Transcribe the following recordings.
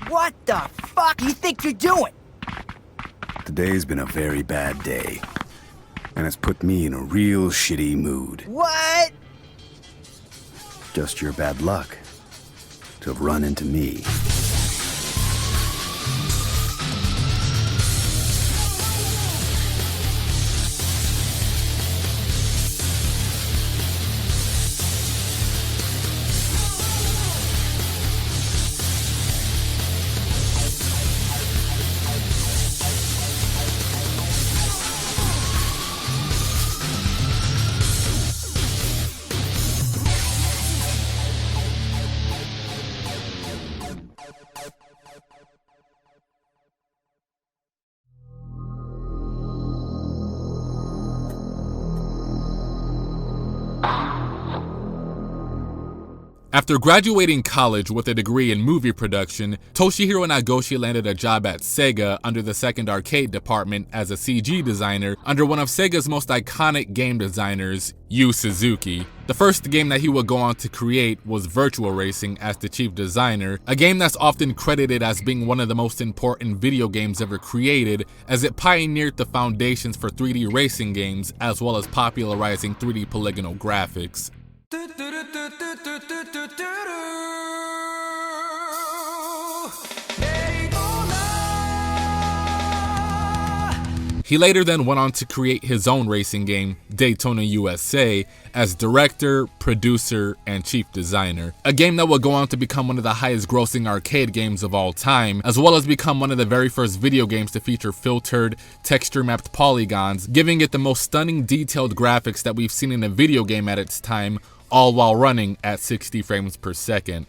What the fuck do you think you're doing? Today's been a very bad day, and it's put me in a real shitty mood. What? Just your bad luck to have run into me. After graduating college with a degree in movie production, Toshihiro Nagoshi landed a job at Sega under the second arcade department as a CG designer under one of Sega's most iconic game designers, Yu Suzuki. The first game that he would go on to create was Virtua Racing as the chief designer, a game that's often credited as being one of the most important video games ever created, as it pioneered the foundations for 3D racing games as well as popularizing 3D polygonal graphics. He later then went on to create his own racing game, Daytona USA, as director, producer, and chief designer. A game that would go on to become one of the highest grossing arcade games of all time, as well as become one of the very first video games to feature filtered, texture-mapped polygons, giving it the most stunning detailed graphics that we've seen in a video game at its time, all while running at 60 frames per second.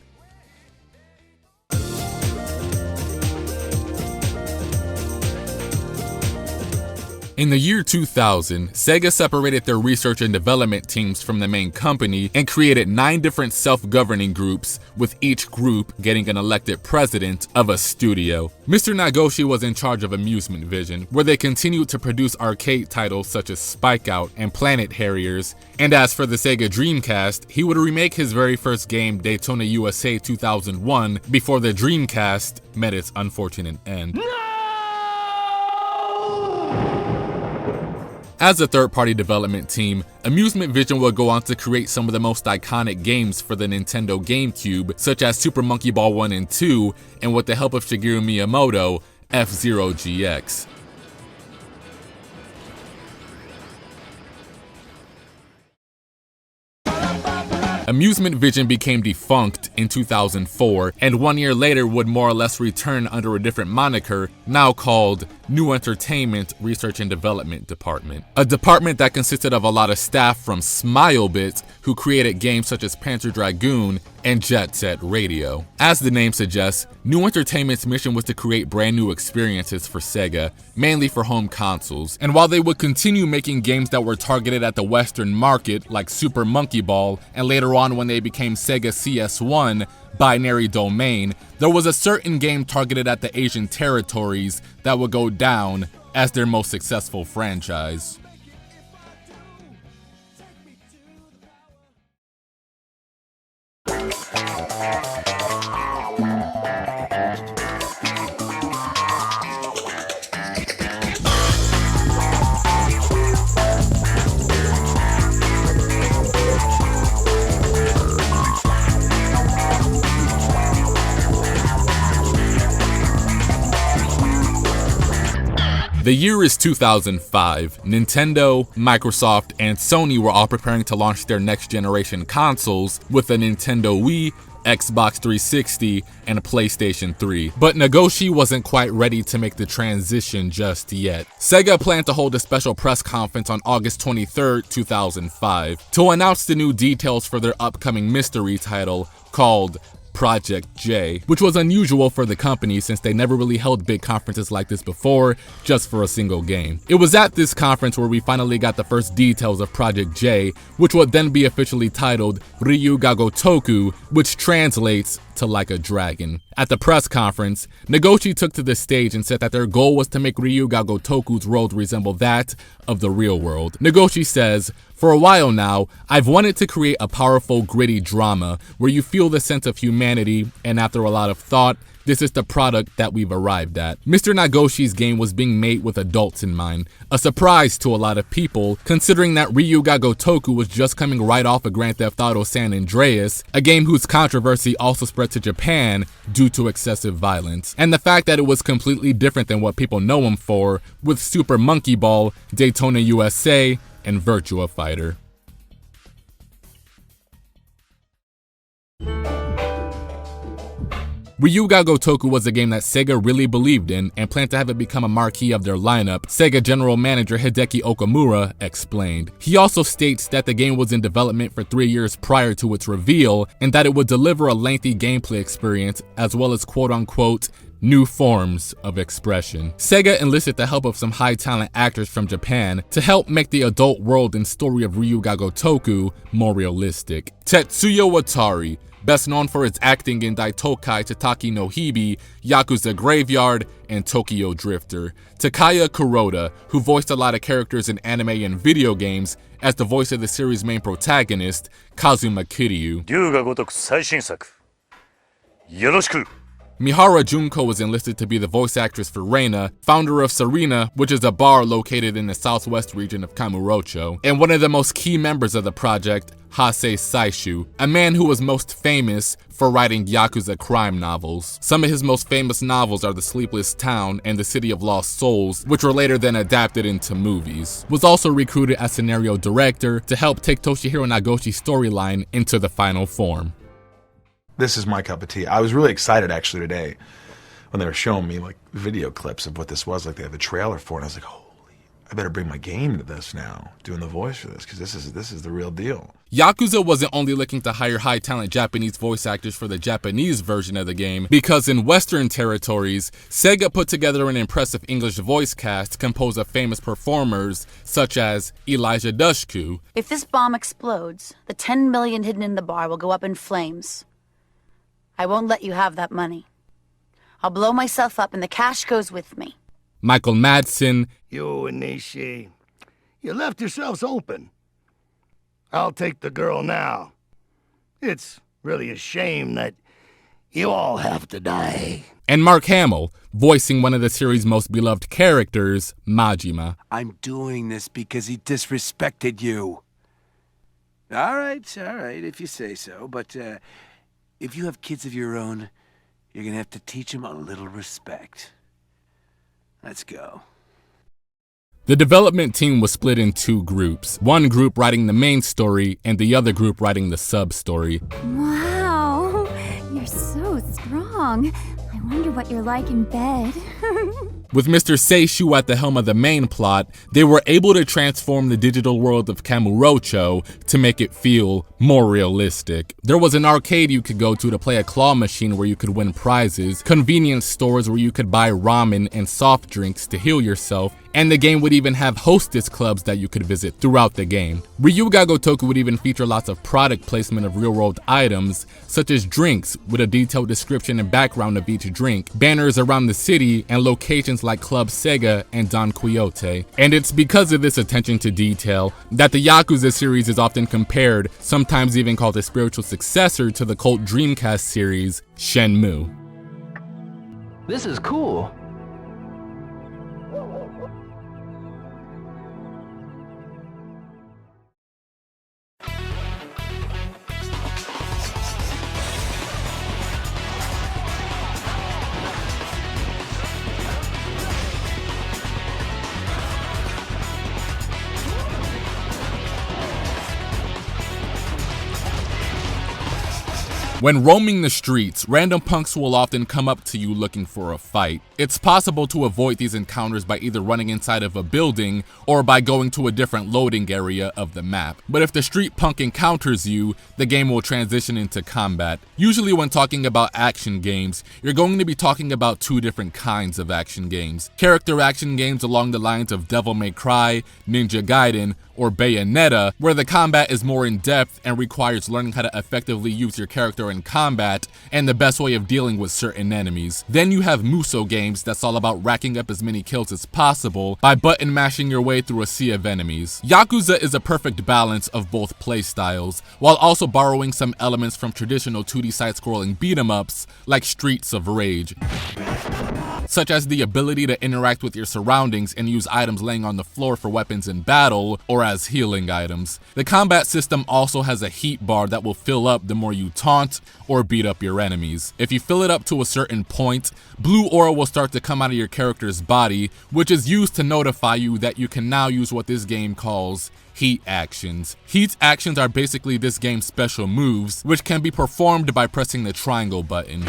In the year 2000, Sega separated their research and development teams from the main company and created 9 different self-governing groups, with each group getting an elected president of a studio. Mr. Nagoshi was in charge of Amusement Vision, where they continued to produce arcade titles such as Spike Out and Planet Harriers, and as for the Sega Dreamcast, he would remake his very first game, Daytona USA 2001, before the Dreamcast met its unfortunate end. As a third-party development team, Amusement Vision would go on to create some of the most iconic games for the Nintendo GameCube, such as Super Monkey Ball 1 and 2, and with the help of Shigeru Miyamoto, F-Zero GX. Amusement Vision became defunct in 2004, and 1 year later would more or less return under a different moniker, now called New Entertainment Research and Development Department. A department that consisted of a lot of staff from Smilebit, who created games such as Panzer Dragoon and Jet Set Radio. As the name suggests, New Entertainment's mission was to create brand new experiences for Sega, mainly for home consoles. And while they would continue making games that were targeted at the Western market, like Super Monkey Ball, and later on when they became Sega CS1, Binary Domain, there was a certain game targeted at the Asian territories that would go down as their most successful franchise. The year is 2005. Nintendo, Microsoft, and Sony were all preparing to launch their next generation consoles with the Nintendo Wii, Xbox 360, and a PlayStation 3. But Nagoshi wasn't quite ready to make the transition just yet. Sega planned to hold a special press conference on August 23rd, 2005, to announce the new details for their upcoming mystery title called Project J, which was unusual for the company since they never really held big conferences like this before, just for a single game. It was at this conference where we finally got the first details of Project J, which would then be officially titled Ryu ga Gotoku, which translates to like a dragon. At the press conference, Nagoshi took to the stage and said that their goal was to make Ryu ga Gotoku's world resemble that of the real world. Nagoshi says, "For a while now, I've wanted to create a powerful, gritty drama where you feel the sense of humanity, and after a lot of thought, this is the product that we've arrived at. Mr. Nagoshi's game was being made with adults in mind, a surprise to a lot of people, considering that Ryuga Gotoku was just coming right off of Grand Theft Auto San Andreas, a game whose controversy also spread to Japan due to excessive violence, and the fact that it was completely different than what people know him for, with Super Monkey Ball, Daytona USA, and Virtua Fighter. Ryuga Gotoku was a game that Sega really believed in and planned to have it become a marquee of their lineup, Sega General Manager Hideki Okamura explained. He also states that the game was in development for 3 years prior to its reveal, and that it would deliver a lengthy gameplay experience as well as quote-unquote new forms of expression. Sega enlisted the help of some high-talent actors from Japan to help make the adult world and story of Ryuga Gotoku more realistic. Tetsuya Watari, best known for his acting in Daitokai Tataki no Hibi, Yakuza Graveyard, and Tokyo Drifter. Takaya Kuroda, who voiced a lot of characters in anime and video games, as the voice of the series' main protagonist, Kazuma Kiryu. Mihara Junko was enlisted to be the voice actress for Reina, founder of Serena, which is a bar located in the southwest region of Kamurocho, and one of the most key members of the project, Hase Saishu, a man who was most famous for writing Yakuza crime novels. Some of his most famous novels are The Sleepless Town and The City of Lost Souls, which were later then adapted into movies. Was also recruited as scenario director to help take Toshihiro Nagoshi's storyline into the final form. This is my cup of tea. I was really excited actually today when they were showing me like video clips of what this was. Like they had the trailer for it, and I was like, holy, I better bring my game to this now, doing the voice for this, because this is the real deal. Yakuza wasn't only looking to hire high-talent Japanese voice actors for the Japanese version of the game, because in Western territories, Sega put together an impressive English voice cast composed of famous performers such as Elijah Dushku. If this bomb explodes, the 10 million hidden in the bar will go up in flames. I won't let you have that money. I'll blow myself up and the cash goes with me. Michael Madsen. You and Nishi, you left yourselves open. I'll take the girl now. It's really a shame that you all have to die. And Mark Hamill, voicing one of the series' most beloved characters, Majima. I'm doing this because he disrespected you. All right, if you say so, but if you have kids of your own, you're gonna have to teach them a little respect. Let's go. The development team was split in two groups, one group writing the main story and the other group writing the sub-story. Wow, you're so strong. I wonder what you're like in bed. With Mr. Seishu at the helm of the main plot, they were able to transform the digital world of Kamurocho to make it feel more realistic. There was an arcade you could go to play a claw machine where you could win prizes, convenience stores where you could buy ramen and soft drinks to heal yourself, and the game would even have hostess clubs that you could visit throughout the game. Ryuga Gotoku would even feature lots of product placement of real-world items, such as drinks with a detailed description and background of each drink, banners around the city, and locations like Club Sega and Don Quixote. And it's because of this attention to detail that the Yakuza series is often compared, sometimes even called a spiritual successor to the cult Dreamcast series, Shenmue. This is cool. When roaming the streets, random punks will often come up to you looking for a fight. It's possible to avoid these encounters by either running inside of a building or by going to a different loading area of the map. But if the street punk encounters you, the game will transition into combat. Usually when talking about action games, you're going to be talking about two different kinds of action games. Character action games along the lines of Devil May Cry, Ninja Gaiden, or Bayonetta, where the combat is more in-depth and requires learning how to effectively use your character character in combat and the best way of dealing with certain enemies. Then you have Muso games that's all about racking up as many kills as possible by button mashing your way through a sea of enemies. Yakuza is a perfect balance of both playstyles, while also borrowing some elements from traditional 2D side-scrolling beat-em-ups like Streets of Rage, such as the ability to interact with your surroundings and use items laying on the floor for weapons in battle or as healing items. The combat system also has a heat bar that will fill up the more you taunt or beat up your enemies. If you fill it up to a certain point, blue aura will start to come out of your character's body, which is used to notify you that you can now use what this game calls heat actions. Heat actions are basically this game's special moves, which can be performed by pressing the triangle button.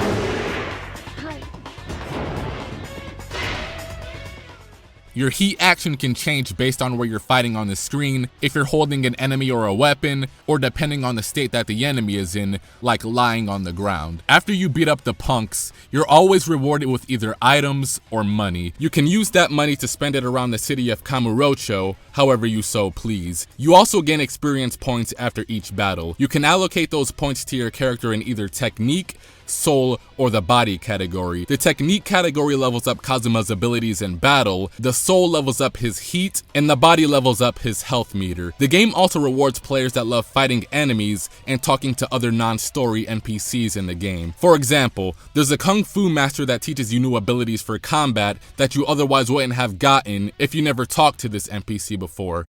Your heat action can change based on where you're fighting on the screen, if you're holding an enemy or a weapon, or depending on the state that the enemy is in, like lying on the ground. After you beat up the punks, you're always rewarded with either items or money. You can use that money to spend it around the city of Kamurocho, however you so please. You also gain experience points after each battle. You can allocate those points to your character in either technique, soul, or the body category. The technique category levels up Kazuma's abilities in battle, the soul levels up his heat, and the body levels up his health meter. The game also rewards players that love fighting enemies and talking to other non-story NPCs in the game. For example, there's a kung fu master that teaches you new abilities for combat that you otherwise wouldn't have gotten if you never talked to this NPC before.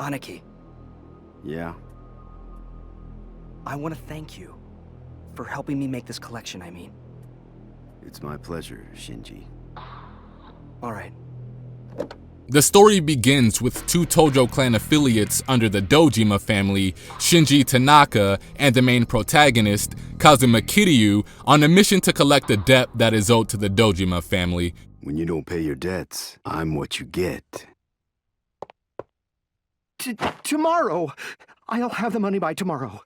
Aniki, Yeah? I want to thank you for helping me make this collection, I mean. It's my pleasure, Shinji. All right. The story begins with two Tojo clan affiliates under the Dojima family, Shinji Tanaka and the main protagonist, Kazuma Kiryu, on a mission to collect the debt that is owed to the Dojima family. When you don't pay your debts, I'm what you get. Tomorrow! I'll have the money by tomorrow.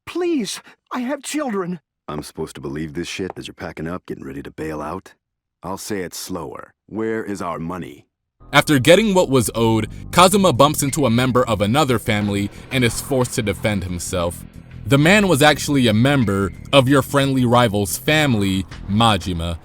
Please, I have children. I'm supposed to believe this shit as you're packing up, getting ready to bail out? I'll say it slower. Where is our money? After getting what was owed, Kazuma bumps into a member of another family and is forced to defend himself. The man was actually a member of your friendly rival's family, Majima.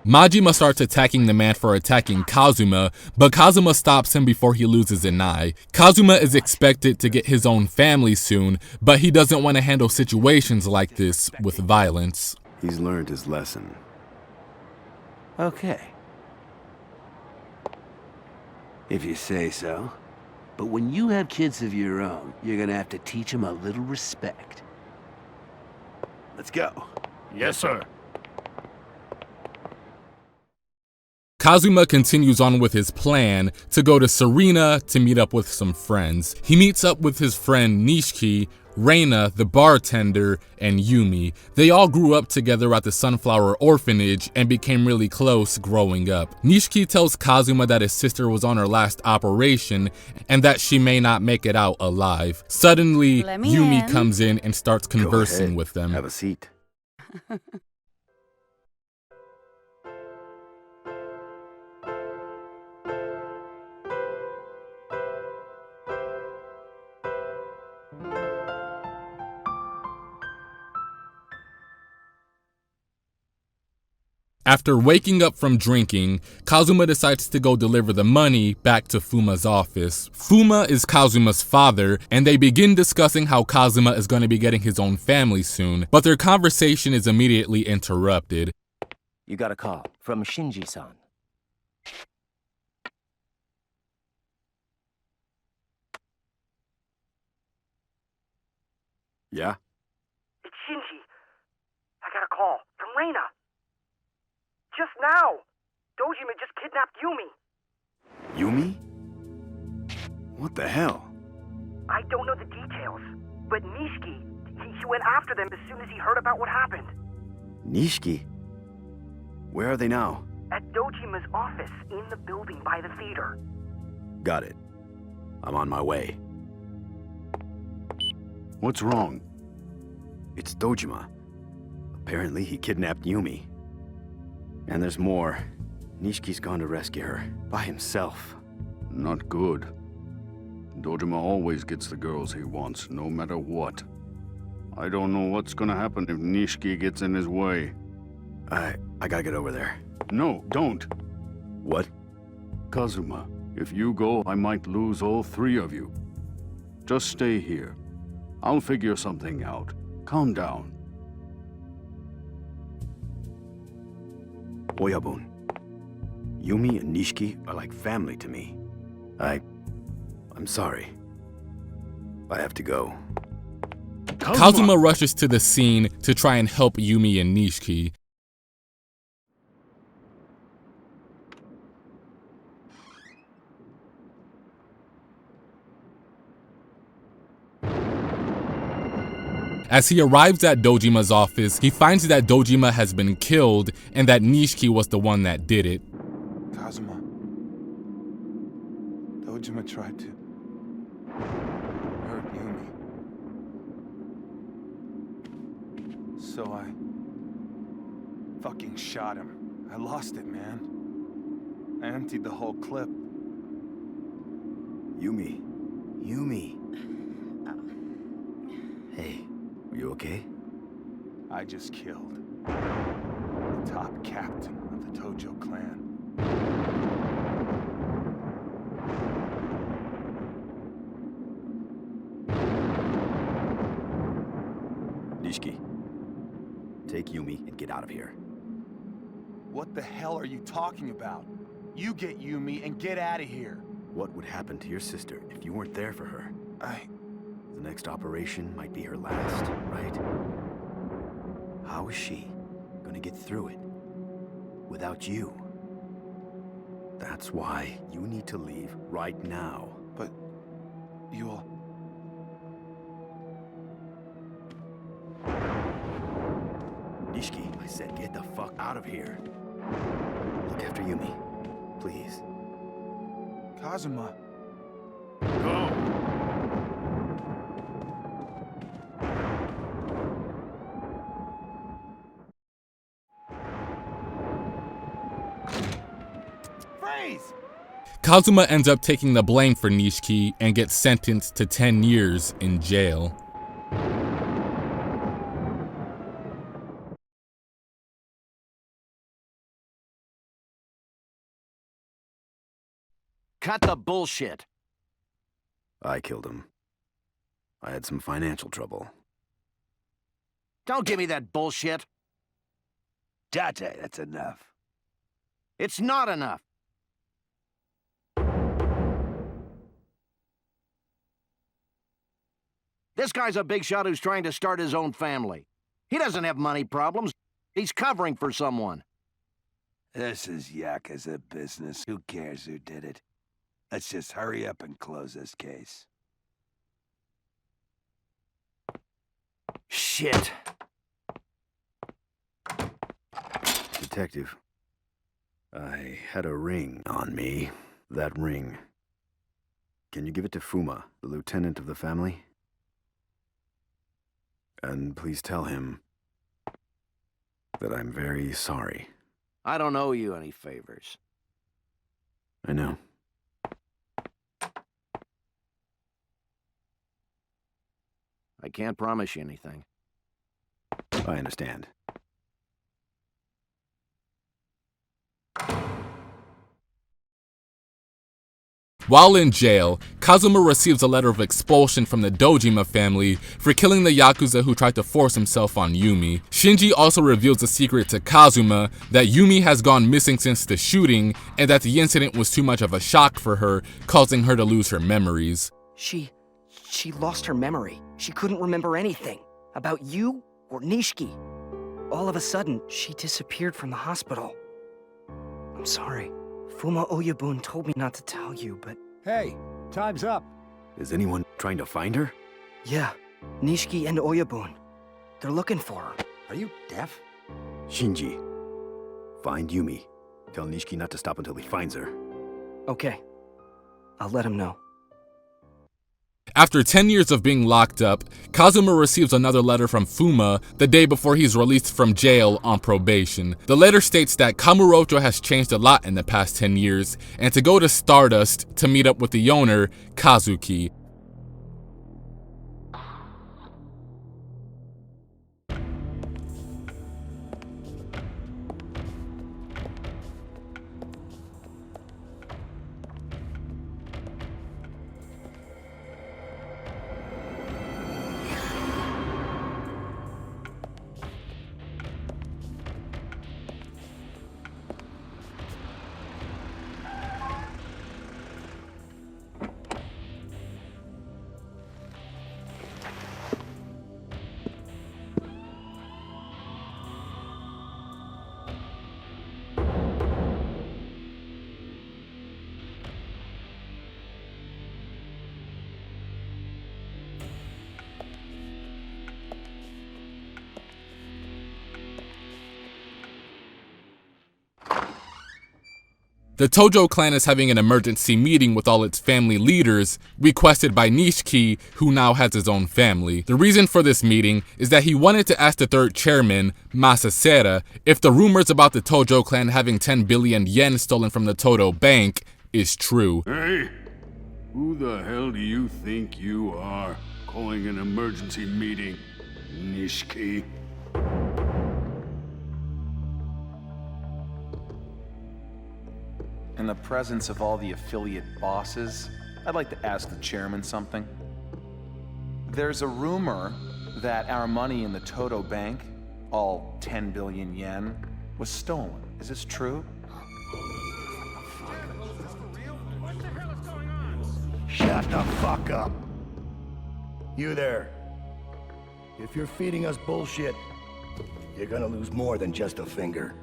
Majima starts attacking the man for attacking Kazuma, but Kazuma stops him before he loses an eye. Kazuma is expected to get his own family soon, but he doesn't want to handle situations like this with violence. He's learned his lesson. Okay. If you say so. But when you have kids of your own, you're gonna have to teach them a little respect. Let's go. Yes, sir. Kazuma continues on with his plan to go to Serena to meet up with some friends. He meets up with his friend Nishiki, Reina, the bartender, and Yumi. They all grew up together at the Sunflower Orphanage and became really close growing up. Nishiki tells Kazuma that his sister was on her last operation and that she may not make it out alive. Suddenly, Yumi comes in and starts conversing with them. Have a seat. After waking up from drinking, Kazuma decides to go deliver the money back to Fuma's office. Fuma is Kazuma's father, and they begin discussing how Kazuma is going to be getting his own family soon, but their conversation is immediately interrupted. You got a call from Shinji-san. Yeah? It's Shinji. I got a call from Reina. Just now. Dojima just kidnapped Yumi. Yumi? What the hell? I don't know the details, but Nishiki, he went after them as soon as he heard about what happened. Nishiki? Where are they now? At Dojima's office, in the building by the theater. Got it. I'm on my way. What's wrong? It's Dojima. Apparently, he kidnapped Yumi. And there's more. Nishiki's gone to rescue her, by himself. Not good. Dojima always gets the girls he wants, no matter what. I don't know what's gonna happen if Nishiki gets in his way. I gotta get over there. No, don't. What? Kazuma, if you go, I might lose all three of you. Just stay here. I'll figure something out. Calm down. Oyabun. Yumi and Nishiki are like family to me. I'm sorry. I have to go. Kazuma rushes to the scene to try and help Yumi and Nishiki. As he arrives at Dojima's office, he finds that Dojima has been killed and that Nishiki was the one that did it. Kazuma. Dojima tried to hurt Yumi. So I fucking shot him. I lost it, man. I emptied the whole clip. Yumi. Hey, are you okay? I just killed the top captain of the Tojo clan. Nishiki, take Yumi and get out of here. What the hell are you talking about? You get Yumi and get out of here. What would happen to your sister if you weren't there for her? The next operation might be her last, right? How is she gonna get through it without you? That's why you need to leave right now. But you'll... Nishiki, I said get the fuck out of here. Look after Yumi, please. Kazuma. Go! Freeze! Kazuma ends up taking the blame for Nishiki and gets sentenced to 10 years in jail. Cut the bullshit. I killed him. I had some financial trouble. Don't give me that bullshit. Date, that's enough. It's not enough. This guy's a big shot who's trying to start his own family. He doesn't have money problems. He's covering for someone. This is Yakuza business. Who cares who did it? Let's just hurry up and close this case. Shit. Detective, I had a ring on me. That ring. Can you give it to Fuma, the lieutenant of the family? And please tell him that I'm very sorry. I don't owe you any favors. I know. I can't promise you anything. I understand. While in jail, Kazuma receives a letter of expulsion from the Dojima family for killing the Yakuza who tried to force himself on Yumi. Shinji also reveals the secret to Kazuma that Yumi has gone missing since the shooting and that the incident was too much of a shock for her, causing her to lose her memories. She lost her memory. She couldn't remember anything. About you or Nishiki. All of a sudden, she disappeared from the hospital. I'm sorry. Fuma Oyabun told me not to tell you, but... Hey, time's up. Is anyone trying to find her? Yeah, Nishiki and Oyabun. They're looking for her. Are you deaf? Shinji, find Yumi. Tell Nishiki not to stop until he finds her. Okay. I'll let him know. After 10 years of being locked up, Kazuma receives another letter from Fuma the day before he's released from jail on probation. The letter states that Kamurocho has changed a lot in the past 10 years, and to go to Stardust to meet up with the owner, Kazuki. The Tojo clan is having an emergency meeting with all its family leaders, requested by Nishiki, who now has his own family. The reason for this meeting is that he wanted to ask the third chairman, Masasera, if the rumors about the Tojo clan having 10 billion yen stolen from the Todo Bank is true. Hey, who the hell do you think you are, calling an emergency meeting, Nishiki? In the presence of all the affiliate bosses, I'd like to ask the chairman something. There's a rumor that our money in the Todo Bank, all 10 billion yen, was stolen. Is this true? Shut the fuck up. You there. If you're feeding us bullshit, you're gonna lose more than just a finger.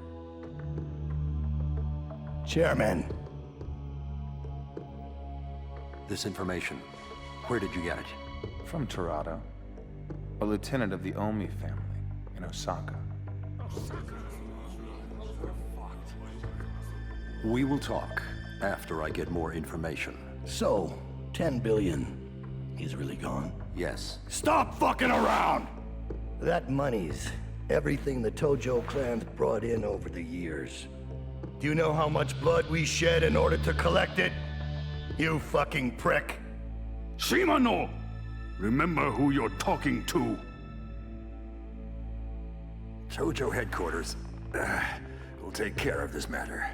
Chairman. This information, where did you get it? From Torado, a lieutenant of the Omi family in Osaka. We will talk after I get more information. So, 10 billion is really gone? Yes. Stop fucking around! That money's everything the Tojo clan's brought in over the years. Do you know how much blood we shed in order to collect it? You fucking prick. Shimano! Remember who you're talking to. Tojo headquarters will take care of this matter.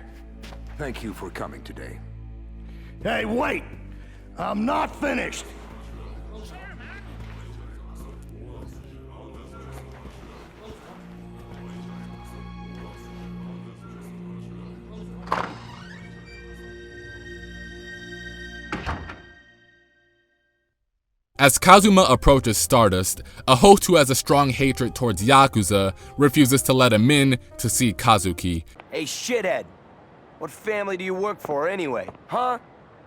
Thank you for coming today. Hey, wait! I'm not finished! As Kazuma approaches Stardust, a host who has a strong hatred towards Yakuza refuses to let him in to see Kazuki. Hey, shithead! What family do you work for anyway, huh?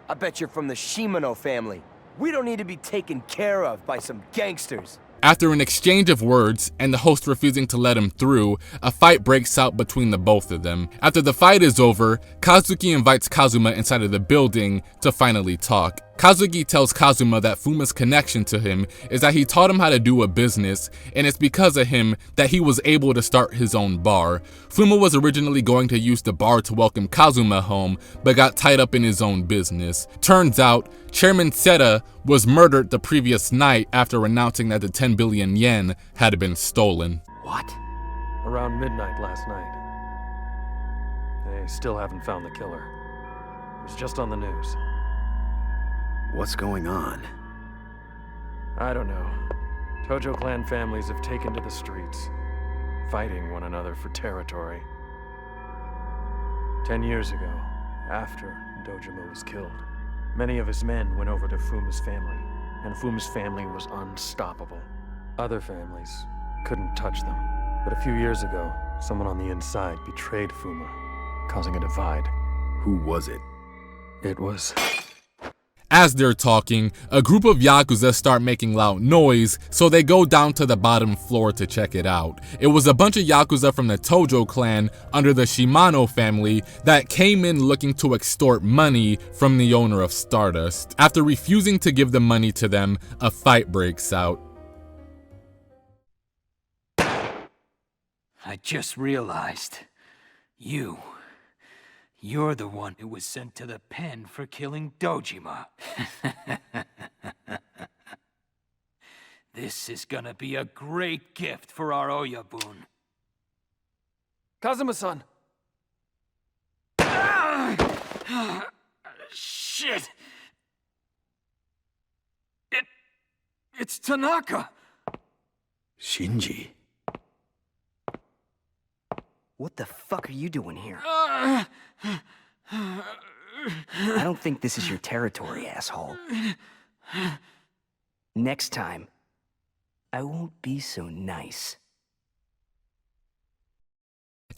I bet you're from the Shimano family. We don't need to be taken care of by some gangsters. After an exchange of words and the host refusing to let him through, a fight breaks out between the both of them. After the fight is over, Kazuki invites Kazuma inside of the building to finally talk. Kazuki tells Kazuma that Fuma's connection to him is that he taught him how to do a business, and it's because of him that he was able to start his own bar. Fuma was originally going to use the bar to welcome Kazuma home, but got tied up in his own business. Turns out, Chairman Seta was murdered the previous night after announcing that the 10 billion yen had been stolen. What? Around midnight last night. They still haven't found the killer. It was just on the news. What's going on? I don't know. Tojo clan families have taken to the streets, fighting one another for territory. 10 years ago, after Dojima was killed, many of his men went over to Fuma's family, and Fuma's family was unstoppable. Other families couldn't touch them. But a few years ago, someone on the inside betrayed Fuma, causing a divide. Who was it? It was... As they're talking, a group of Yakuza start making loud noise, so they go down to the bottom floor to check it out. It was a bunch of Yakuza from the Tojo clan under the Shimano family that came in looking to extort money from the owner of Stardust. After refusing to give the money to them, a fight breaks out. I just realized. You're the one who was sent to the pen for killing Dojima. This is gonna be a great gift for our Oyabun. Kazuma-san! Shit! It's Tanaka! Shinji. What the fuck are you doing here? I don't think this is your territory, asshole. Next time, I won't be so nice.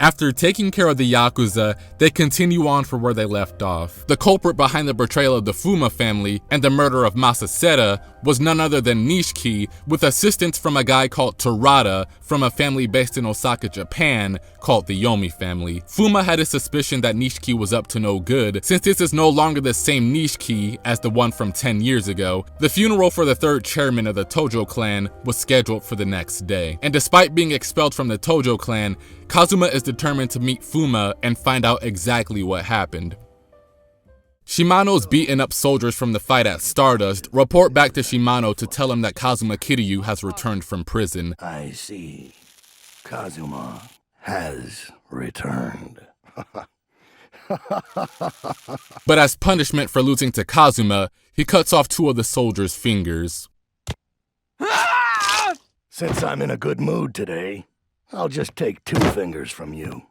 After taking care of the Yakuza, they continue on for where they left off. The culprit behind the betrayal of the Fuma family and the murder of Masaseta was none other than Nishiki, with assistance from a guy called Terada from a family based in Osaka, Japan, called the Yomi family. Fuma had a suspicion that Nishiki was up to no good, since this is no longer the same Nishiki as the one from 10 years ago. The funeral for the third chairman of the Tojo clan was scheduled for the next day. And despite being expelled from the Tojo clan, Kazuma is determined to meet Fuma and find out exactly what happened. Shimano's beaten up soldiers from the fight at Stardust report back to Shimano to tell him that Kazuma Kiryu has returned from prison. I see. Kazuma has returned. But as punishment for losing to Kazuma, he cuts off 2 of the soldiers' fingers. Since I'm in a good mood today, I'll just take 2 fingers from you.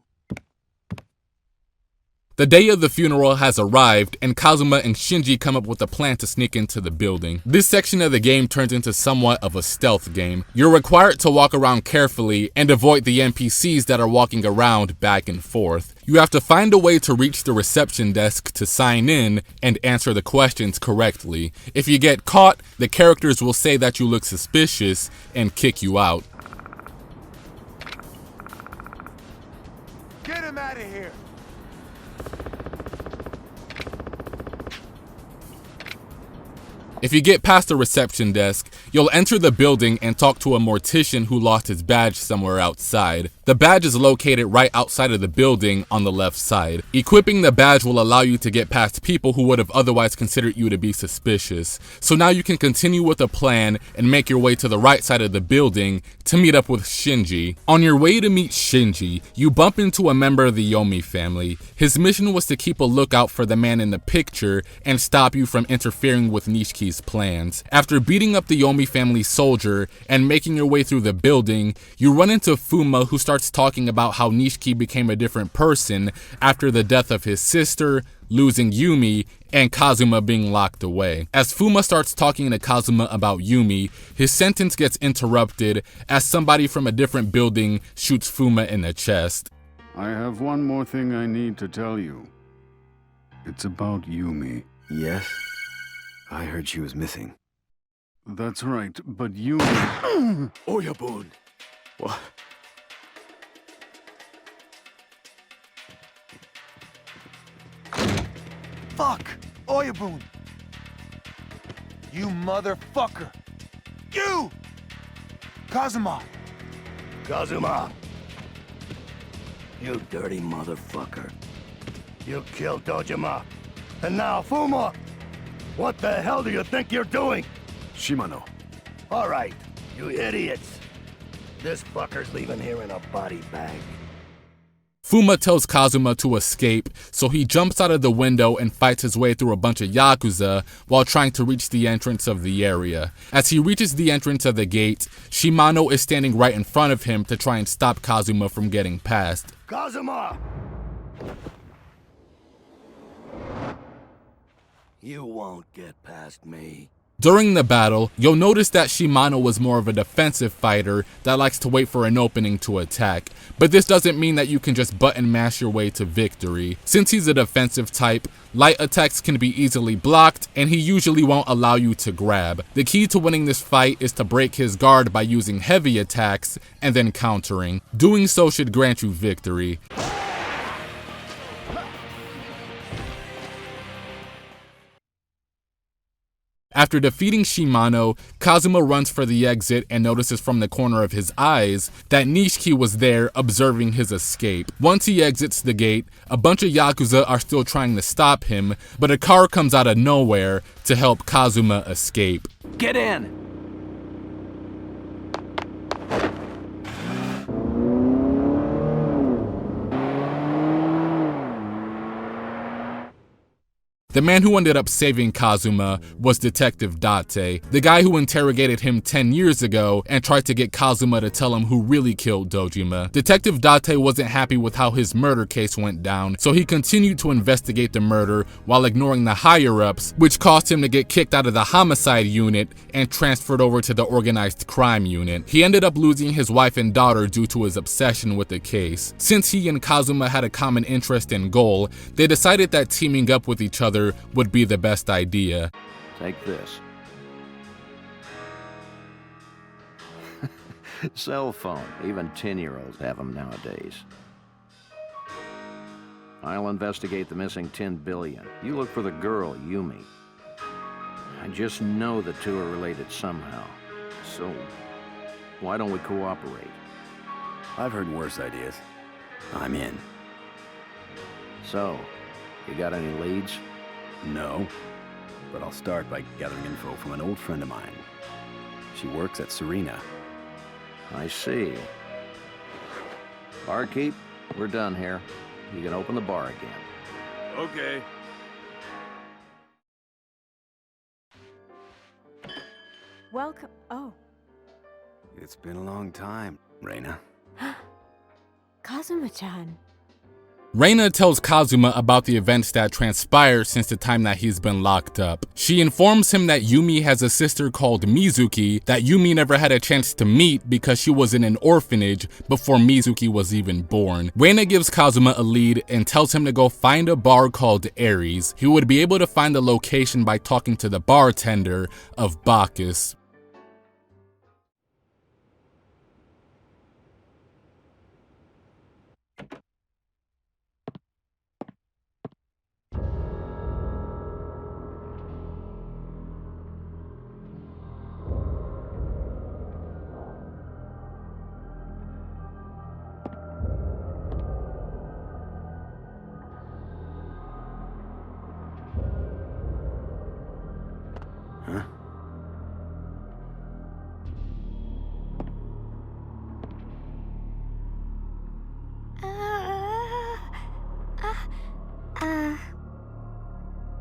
The day of the funeral has arrived, and Kazuma and Shinji come up with a plan to sneak into the building. This section of the game turns into somewhat of a stealth game. You're required to walk around carefully and avoid the NPCs that are walking around back and forth. You have to find a way to reach the reception desk to sign in and answer the questions correctly. If you get caught, the characters will say that you look suspicious and kick you out. Get him out of here! If you get past the reception desk, you'll enter the building and talk to a mortician who lost his badge somewhere outside. The badge is located right outside of the building on the left side. Equipping the badge will allow you to get past people who would have otherwise considered you to be suspicious. So now you can continue with a plan and make your way to the right side of the building to meet up with Shinji. On your way to meet Shinji, you bump into a member of the Yomi family. His mission was to keep a lookout for the man in the picture and stop you from interfering with Nishiki's plans. After beating up the Yomi family soldier and making your way through the building, you run into Fuma, who starts talking about how Nishiki became a different person after the death of his sister, losing Yumi, and Kazuma being locked away. As Fuma starts talking to Kazuma about Yumi, his sentence gets interrupted as somebody from a different building shoots Fuma in the chest. I have one more thing I need to tell you. It's about Yumi. Yes? I heard she was missing. That's right, but Yumi... Oyabun! What? Fuck! Oyabun! You motherfucker! You! Kazuma! Kazuma! You dirty motherfucker. You killed Dojima. And now Fuma! What the hell do you think you're doing? Shimano. All right, you idiots. This fucker's leaving here in a body bag. Fuma tells Kazuma to escape, so he jumps out of the window and fights his way through a bunch of Yakuza while trying to reach the entrance of the area. As he reaches the entrance of the gate, Shimano is standing right in front of him to try and stop Kazuma from getting past. Kazuma! You won't get past me. During the battle, you'll notice that Shimano was more of a defensive fighter that likes to wait for an opening to attack, but this doesn't mean that you can just button mash your way to victory. Since he's a defensive type, light attacks can be easily blocked, and he usually won't allow you to grab. The key to winning this fight is to break his guard by using heavy attacks and then countering. Doing so should grant you victory. After defeating Shimano, Kazuma runs for the exit and notices from the corner of his eyes that Nishiki was there observing his escape. Once he exits the gate, a bunch of Yakuza are still trying to stop him, but a car comes out of nowhere to help Kazuma escape. Get in! The man who ended up saving Kazuma was Detective Date, the guy who interrogated him 10 years ago and tried to get Kazuma to tell him who really killed Dojima. Detective Date wasn't happy with how his murder case went down, so he continued to investigate the murder while ignoring the higher-ups, which caused him to get kicked out of the homicide unit and transferred over to the organized crime unit. He ended up losing his wife and daughter due to his obsession with the case. Since he and Kazuma had a common interest and goal, they decided that teaming up with each other would be the best idea. Take this. Cell phone. Even 10-year-olds have them nowadays. I'll investigate the missing 10 billion. You look for the girl, Yumi. I just know the two are related somehow. So, why don't we cooperate? I've heard worse ideas. I'm in. So, you got any leads? No, but I'll start by gathering info from an old friend of mine. She works at Serena. I see. Barkeep, we're done here. You can open the bar again. Okay. Welcome. Oh. It's been a long time, Reina. Kazuma-chan. Reina tells Kazuma about the events that transpired since the time that he's been locked up. She informs him that Yumi has a sister called Mizuki that Yumi never had a chance to meet because she was in an orphanage before Mizuki was even born. Reina gives Kazuma a lead and tells him to go find a bar called Aries. He would be able to find the location by talking to the bartender of Bacchus.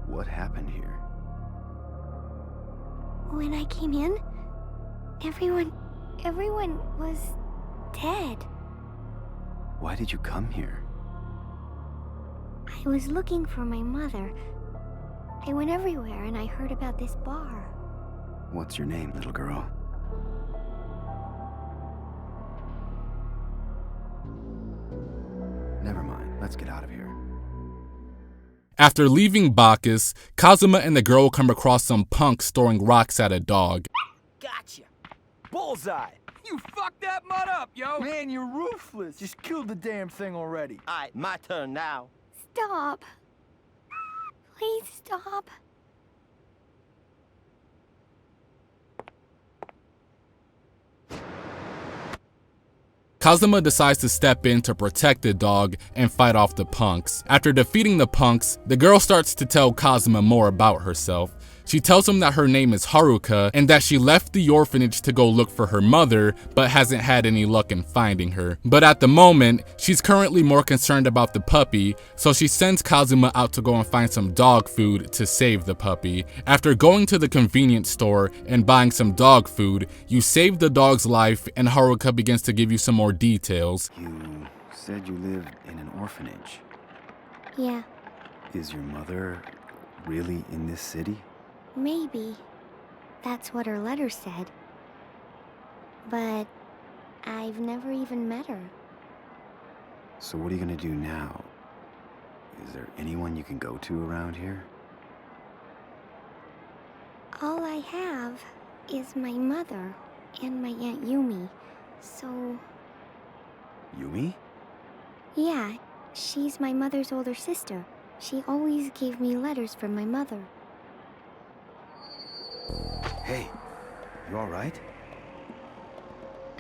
What happened here? When I came in, everyone was dead. Why did you come here? I was looking for my mother. I went everywhere and I heard about this bar. What's your name, little girl? Never mind. Let's get out of here. After leaving Bacchus, Kazuma and the girl come across some punks throwing rocks at a dog. Gotcha. Bullseye. You fucked that mud up, yo. Man, you're ruthless. Just killed the damn thing already. All right, my turn now. Stop. Please stop. Kazuma decides to step in to protect the dog and fight off the punks. After defeating the punks, the girl starts to tell Kazuma more about herself. She tells him that her name is Haruka and that she left the orphanage to go look for her mother, but hasn't had any luck in finding her. But at the moment, she's currently more concerned about the puppy, so she sends Kazuma out to go and find some dog food to save the puppy. After going to the convenience store and buying some dog food, you save the dog's life and Haruka begins to give you some more details. You said you lived in an orphanage. Yeah, Is your mother really in this city? maybe. That's what her letter said. But I've never even met her. So what are you gonna do now? Is there anyone you can go to around here? All I have is my mother and my Aunt Yumi, so... Yumi? Yeah, she's my mother's older sister. She always gave me letters from my mother. Hey, you alright?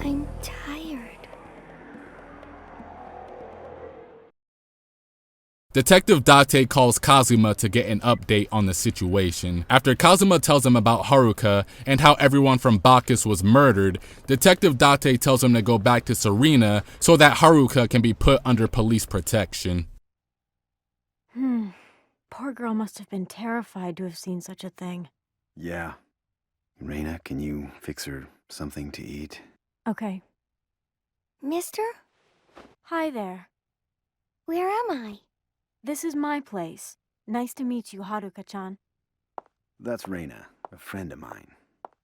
I'm tired. Detective Date calls Kazuma to get an update on the situation. After Kazuma tells him about Haruka and how everyone from Bacchus was murdered, Detective Date tells him to go back to Serena so that Haruka can be put under police protection. Poor girl must have been terrified to have seen such a thing. Yeah. Reina, can you fix her something to eat? Okay. Mister? Hi there. Where am I? This is my place. Nice to meet you, Haruka-chan. That's Reina, a friend of mine.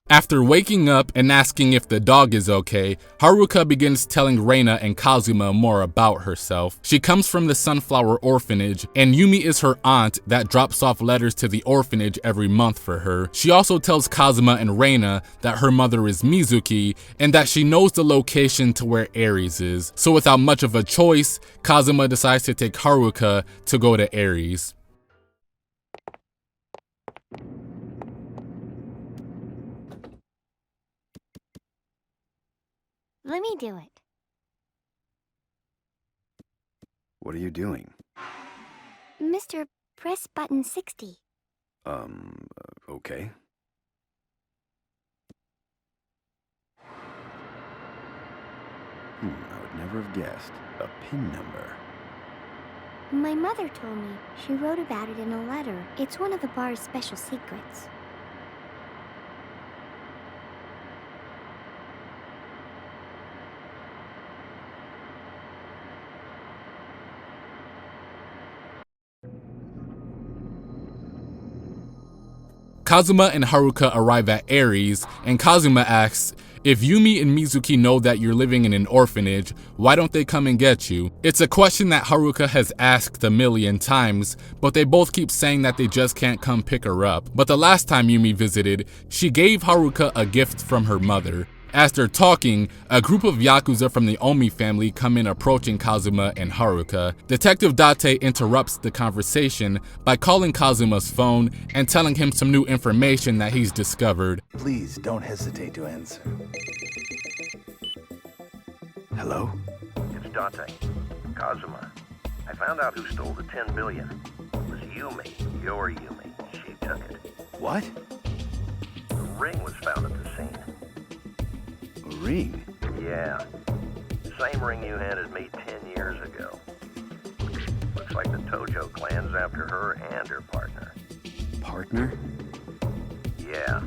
After waking up and asking if the dog is okay, Haruka begins telling Reina and Kazuma more about herself. She comes from the Sunflower Orphanage, and Yumi is her aunt that drops off letters to the orphanage every month for her. She also tells Kazuma and Reina that her mother is Mizuki, and that she knows the location to where Ares is. So without much of a choice, Kazuma decides to take Haruka to go to Ares. Let me do it. What are you doing? Mister, press button 60. Okay. I would never have guessed. A PIN number. My mother told me. She wrote about it in a letter. It's one of the bar's special secrets. Kazuma and Haruka arrive at Ares, and Kazuma asks, if Yumi and Mizuki know that you're living in an orphanage, why don't they come and get you? It's a question that Haruka has asked a million times, but they both keep saying that they just can't come pick her up. But the last time Yumi visited, she gave Haruka a gift from her mother. As they're talking, a group of Yakuza from the Omi family come in approaching Kazuma and Haruka. Detective Date interrupts the conversation by calling Kazuma's phone and telling him some new information that he's discovered. Please don't hesitate to answer. Hello? It's Date. Kazuma. I found out who stole the 10 billion. It was Yumi. Your Yumi. She took it. What? The ring was found at the scene. A ring? Yeah. Same ring you handed me 10 years ago. Looks like the Tojo clan's after her and her partner. Partner? Yeah.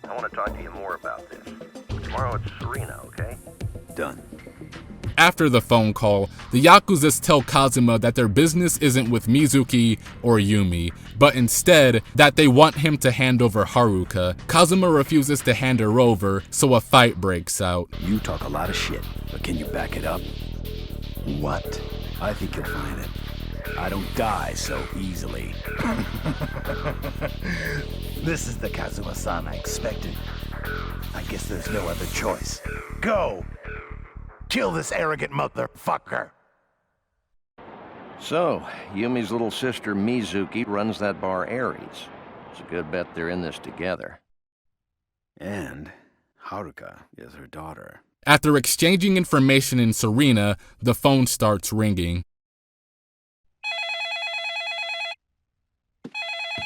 I want to talk to you more about this. Tomorrow at Serena, okay? Done. After the phone call, the Yakuzas tell Kazuma that their business isn't with Mizuki or Yumi, but instead that they want him to hand over Haruka. Kazuma refuses to hand her over, so a fight breaks out. You talk a lot of shit, but can you back it up? What? I think you'll find it. I don't die so easily. This is the Kazuma-san I expected. I guess there's no other choice. Go! Kill this arrogant motherfucker! So, Yumi's little sister Mizuki runs that bar Ares. It's a good bet they're in this together. And Haruka is her daughter. After exchanging information in Serena, the phone starts ringing.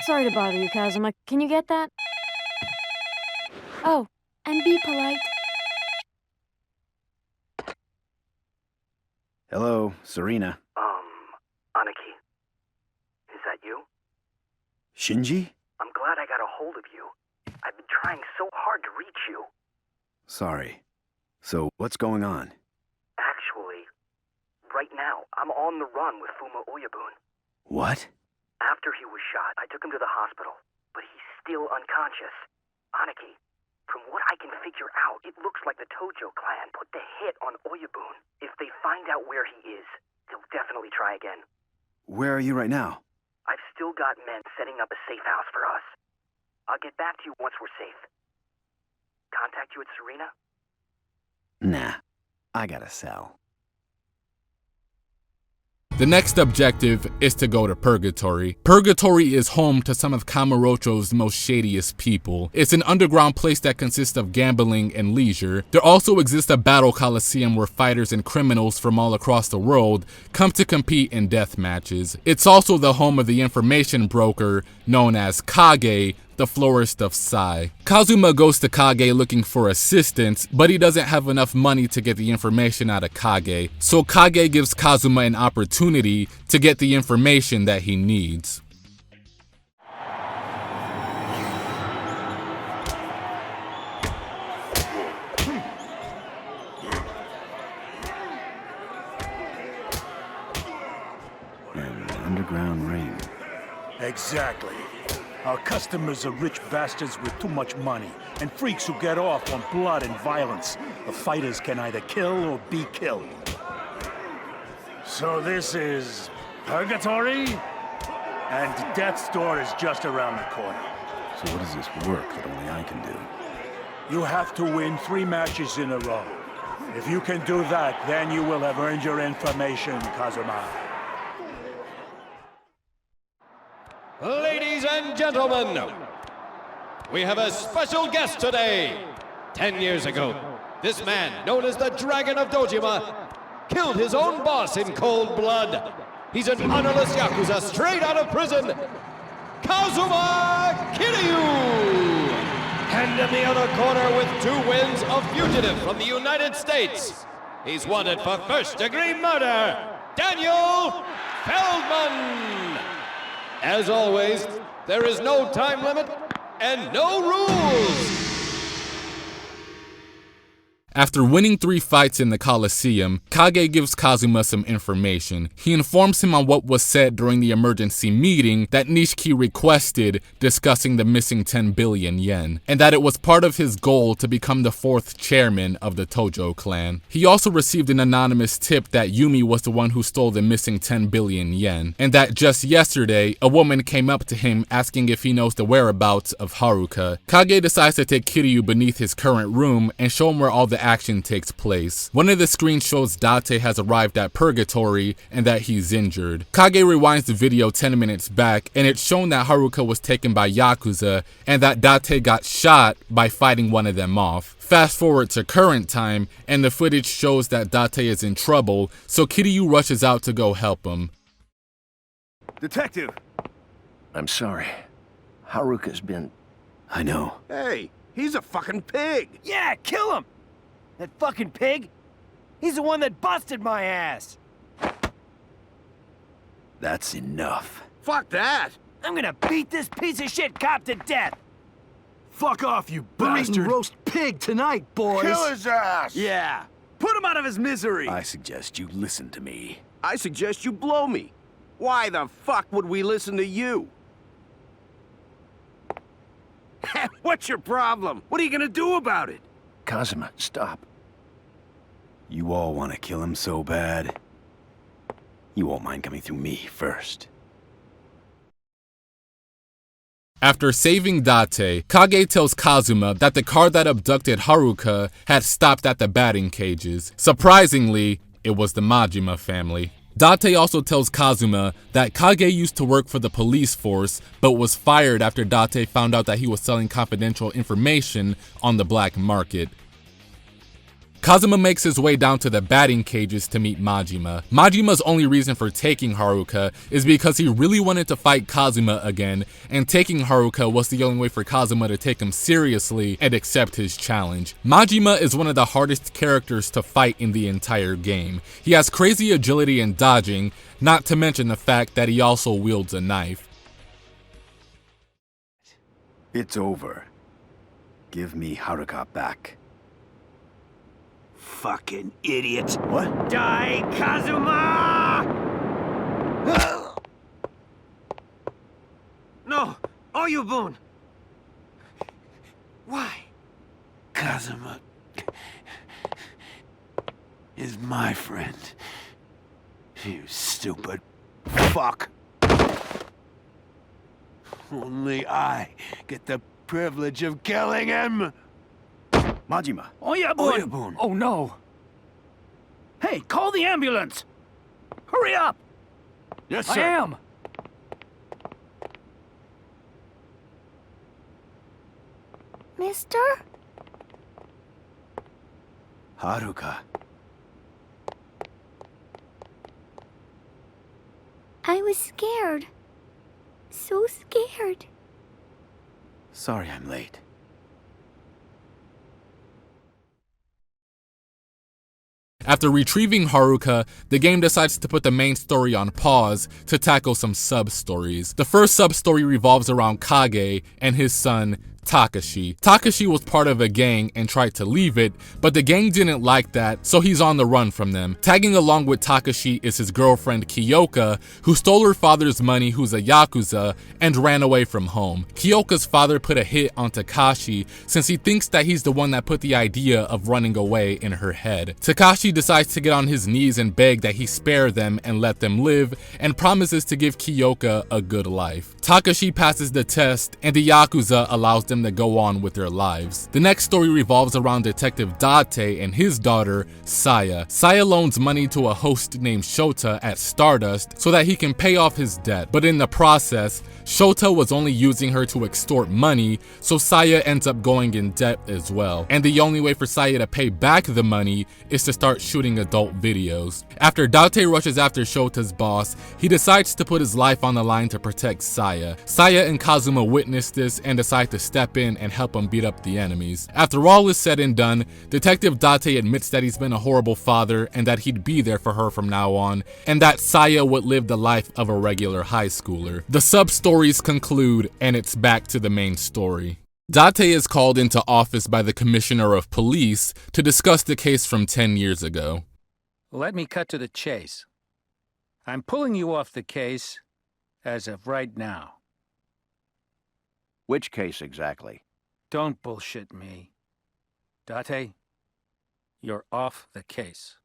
Sorry to bother you, Kazuma. Can you get that? Oh, and be polite. Hello, Serena. Aniki. Is that you? Shinji? I'm glad I got a hold of you. I've been trying so hard to reach you. Sorry. So, what's going on? Actually, right now, I'm on the run with Fuma Oyabun. What? After he was shot, I took him to the hospital, but he's still unconscious. Aniki, from what I can figure out, it looks like the Tojo clan put the hit on Oyabun. If they find out where he is, they'll definitely try again. Where are you right now? I've still got men setting up a safe house for us. I'll get back to you once we're safe. Contact you at Serena? Nah, I gotta sell. The next objective is to go to Purgatory. Purgatory is home to some of Kamurocho's most shadiest people. It's an underground place that consists of gambling and leisure. There also exists a battle coliseum where fighters and criminals from all across the world come to compete in death matches. It's also the home of the information broker known as Kage, the florist of Sai. Kazuma goes to Kage looking for assistance, but he doesn't have enough money to get the information out of Kage. So Kage gives Kazuma an opportunity to get the information that he needs. An underground ring. Exactly. Our customers are rich bastards with too much money, and freaks who get off on blood and violence. The fighters can either kill or be killed. So this is Purgatory? And Death's Door is just around the corner. So what is this work that only I can do? You have to win 3 matches in a row. If you can do that, then you will have earned your information, Kazuma. Ladies and gentlemen, we have a special guest today. 10 years ago, this man, known as the Dragon of Dojima, killed his own boss in cold blood. He's an honorless Yakuza straight out of prison, Kazuma Kiryu! And in the other corner with 2 wins, a fugitive from the United States. He's wanted for first-degree murder, Daniel Feldman! As always, there is no time limit and no rules! After winning 3 fights in the Coliseum, Kage gives Kazuma some information. He informs him on what was said during the emergency meeting that Nishiki requested discussing the missing 10 billion yen, and that it was part of his goal to become the 4th chairman of the Tojo clan. He also received an anonymous tip that Yumi was the one who stole the missing 10 billion yen, and that just yesterday, a woman came up to him asking if he knows the whereabouts of Haruka. Kage decides to take Kiryu beneath his current room and show him where all the action takes place. One of the screens shows Date has arrived at Purgatory and that he's injured. Kage rewinds the video 10 minutes back and it's shown that Haruka was taken by Yakuza and that Date got shot by fighting one of them off. Fast forward to current time and the footage shows that Date is in trouble, so Kiryu rushes out to go help him. Detective! I'm sorry. Haruka's been... I know. Hey, he's a fucking pig! Yeah, kill him! That fucking pig? He's the one that busted my ass! That's enough. Fuck that! I'm gonna beat this piece of shit cop to death! Fuck off, you We're bastard! eating roast pig tonight, boys! Kill his ass! Yeah, put him out of his misery! I suggest you listen to me. I suggest you blow me. Why the fuck would we listen to you? What's your problem? What are you gonna do about it? Kazuma, stop. You all want to kill him so bad. You won't mind coming through me first. After saving Date, Kage tells Kazuma that the car that abducted Haruka had stopped at the batting cages. Surprisingly, it was the Majima family. Date also tells Kazuma that Kage used to work for the police force, but was fired after Date found out that he was selling confidential information on the black market. Kazuma makes his way down to the batting cages to meet Majima. Majima's only reason for taking Haruka is because he really wanted to fight Kazuma again, and taking Haruka was the only way for Kazuma to take him seriously and accept his challenge. Majima is one of the hardest characters to fight in the entire game. He has crazy agility and dodging, not to mention the fact that he also wields a knife. It's over. Give me Haruka back. Fucking idiot. What? Die, Kazuma! No! Oyabun! Kazuma is my friend. You stupid fuck. Only I get the privilege of killing him. Majima. Oyabun. Oh no. Hey, call the ambulance. Hurry up. Yes, I sir. am. Mister? Haruka. I was scared. So scared. Sorry I'm late. After retrieving Haruka, the game decides to put the main story on pause to tackle some sub-stories. The first sub-story revolves around Kage and his son, Takashi. Takashi was part of a gang and tried to leave it, but the gang didn't like that, so he's on the run from them. Tagging along with Takashi is his girlfriend Kyoka, who stole her father's money, who's a Yakuza, and ran away from home. Kyoka's father put a hit on Takashi since he thinks that he's the one that put the idea of running away in her head. Takashi decides to get on his knees and beg that he spare them and let them live, and promises to give Kyoka a good life. Takashi passes the test, and the Yakuza allows them to go on with their lives. The next story revolves around Detective Date and his daughter, Saya. Saya loans money to a host named Shota at Stardust so that he can pay off his debt, but in the process, Shota was only using her to extort money, so Saya ends up going in debt as well. And the only way for Saya to pay back the money is to start shooting adult videos. After Date rushes after Shota's boss, he decides to put his life on the line to protect Saya. Saya and Kazuma witness this and decide to step in and help him beat up the enemies. After all is said and done, Detective Date admits that he's been a horrible father and that he'd be there for her from now on, and that Saya would live the life of a regular high schooler. The sub-stories conclude, and it's back to the main story. Date is called into office by the Commissioner of Police to discuss the case from 10 years ago. Let me cut to the chase. I'm pulling you off the case as of right now. Which case exactly? Don't bullshit me. Date, you're off the case.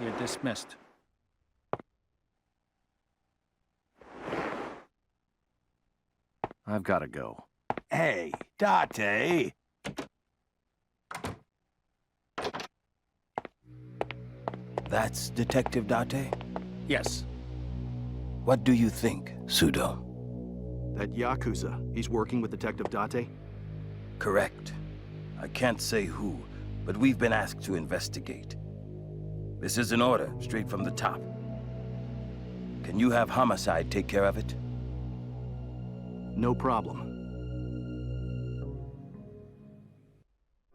You're dismissed. I've got to go. Hey, Date. That's Detective Date? Yes. What do you think, Sudo? That Yakuza, he's working with Detective Date? Correct. I can't say who, but we've been asked to investigate. This is an order, straight from the top. Can you have Homicide take care of it? No problem.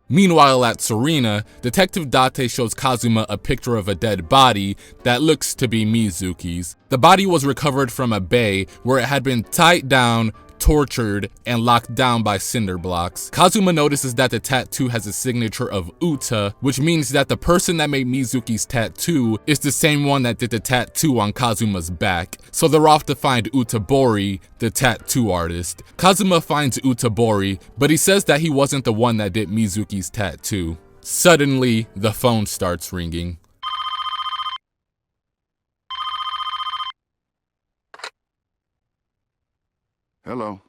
Meanwhile at Serena, Detective Date shows Kazuma a picture of a dead body that looks to be Mizuki's. The body was recovered from a bay where it had been tied down, tortured, and locked down by cinder blocks. Kazuma notices that the tattoo has a signature of Uta, which means that the person that made Mizuki's tattoo is the same one that did the tattoo on Kazuma's back. So they're off to find Utabori, the tattoo artist. Kazuma finds Utabori, but he says that he wasn't the one that did Mizuki's tattoo. Suddenly, the phone starts ringing. Hello.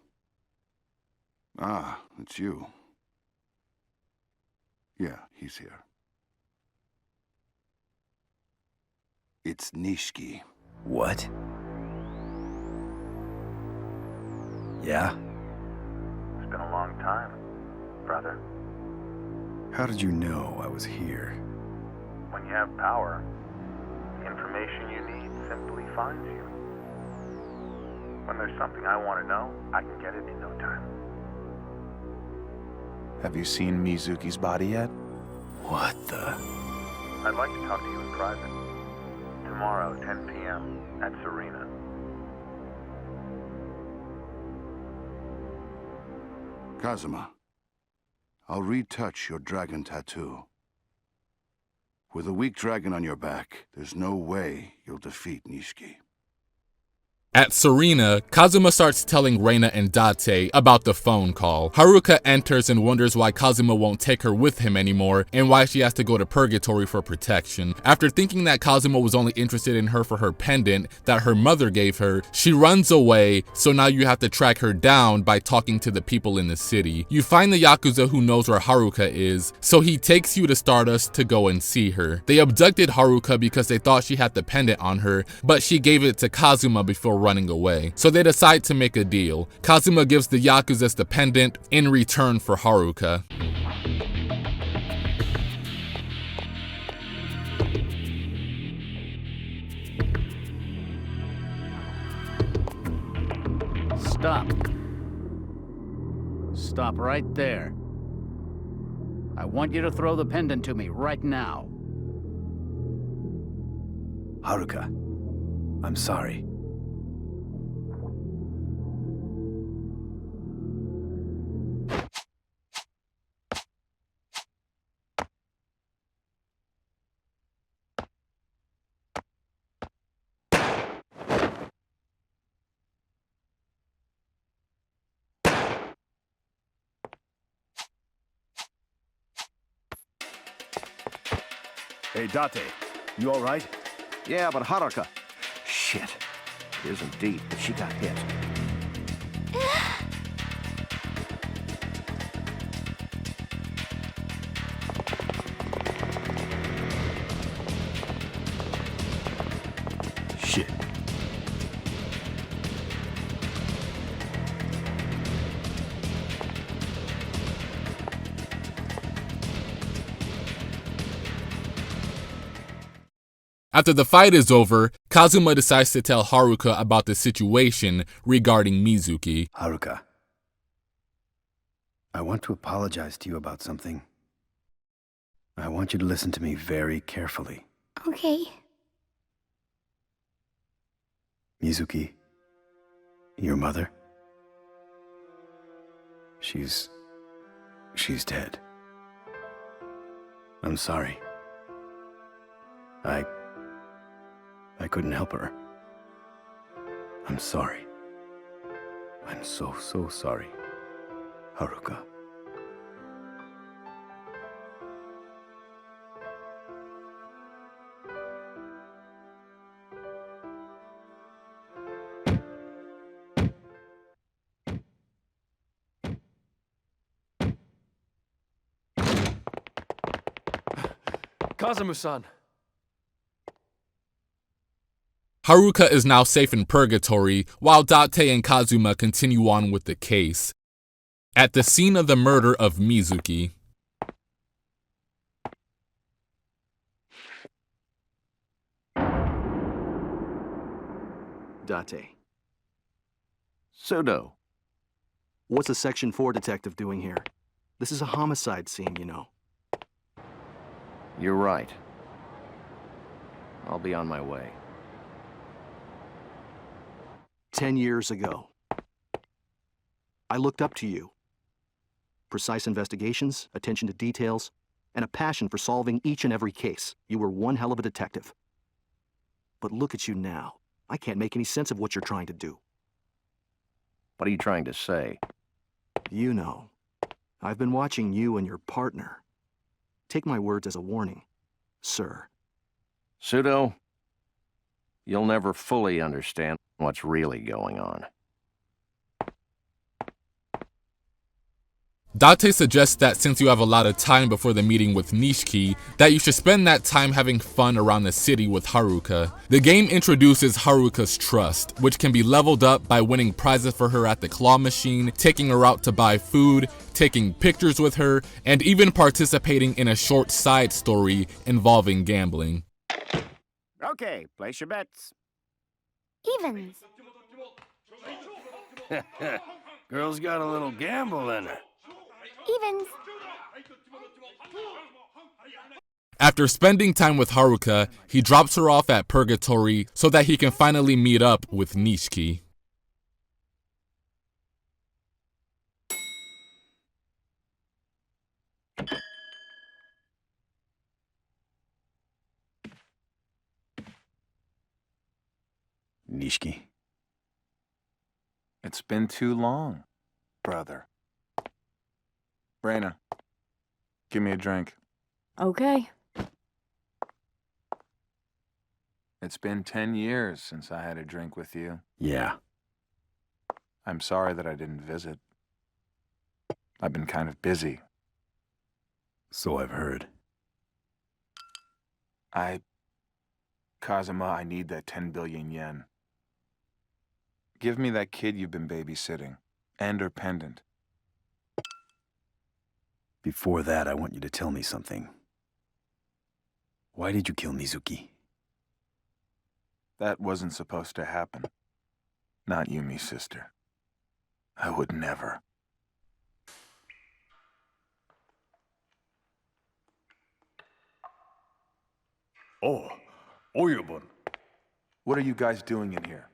Ah, it's you. Yeah, he's here. It's Nishiki. What? Yeah? It's been a long time, brother. How did you know I was here? When you have power, the information you need simply finds you. When there's something I want to know, I can get it in no time. Have you seen Mizuki's body yet? What the? I'd like to talk to you in private. Tomorrow, 10 p.m. at Serena. Kazuma, I'll retouch your dragon tattoo. With a weak dragon on your back, there's no way you'll defeat Nishiki. At Serena, Kazuma starts telling Reina and Date about the phone call. Haruka enters and wonders why Kazuma won't take her with him anymore and why she has to go to purgatory for protection. After thinking that Kazuma was only interested in her for her pendant that her mother gave her, she runs away, so now you have to track her down by talking to the people in the city. You find the Yakuza who knows where Haruka is, so he takes you to Stardust to go and see her. They abducted Haruka because they thought she had the pendant on her, but she gave it to Kazuma before running away. So they decide to make a deal. Kazuma gives the Yakuza the pendant in return for Haruka. Stop. Stop right there. I want you to throw the pendant to me right now. Haruka, I'm sorry. Hey, Date, you all right? Yeah, but Haruka... Shit. It isn't deep, but she got hit. Shit. After the fight is over, Kazuma decides to tell Haruka about the situation regarding Mizuki. Haruka, I want to apologize to you about something. I want you to listen to me very carefully. Okay. Mizuki, your mother, she's dead. I'm sorry. I couldn't help her. I'm sorry. I'm so sorry, Haruka. Kazuma-san. Haruka is now safe in purgatory, while Date and Kazuma continue on with the case. At the scene of the murder of Mizuki, Date. Sudo. What's a Section 4 detective doing here? This is a homicide scene, you know. You're right. I'll be on my way. 10 years ago, I looked up to you. Precise investigations, attention to details, and a passion for solving each and every case. You were one hell of a detective. But look at you now. I can't make any sense of what you're trying to do. What are you trying to say? You know, I've been watching you and your partner. Take my words as a warning, sir. Sudo, you'll never fully understand what's really going on. Date suggests that since you have a lot of time before the meeting with Nishiki, that you should spend that time having fun around the city with Haruka. The game introduces Haruka's trust, which can be leveled up by winning prizes for her at the claw machine, taking her out to buy food, taking pictures with her, and even participating in a short side story involving gambling. Okay, place your bets. Evens. Girl's got a little gamble in her. Evens. After spending time with Haruka, he drops her off at Purgatory so that he can finally meet up with Nishiki. Nishiki, It's been too long, brother. Raina, give me a drink. Okay. It's been 10 years since I had a drink with you. Yeah. I'm sorry that I didn't visit. I've been kind of busy. So I've heard. Kazuma, I need that 10 billion yen. Give me that kid you've been babysitting, and her pendant. Before that, I want you to tell me something. Why did you kill Mizuki? That wasn't supposed to happen. Not Yumi's sister. I would never. Oh, Oyabun. What are you guys doing in here?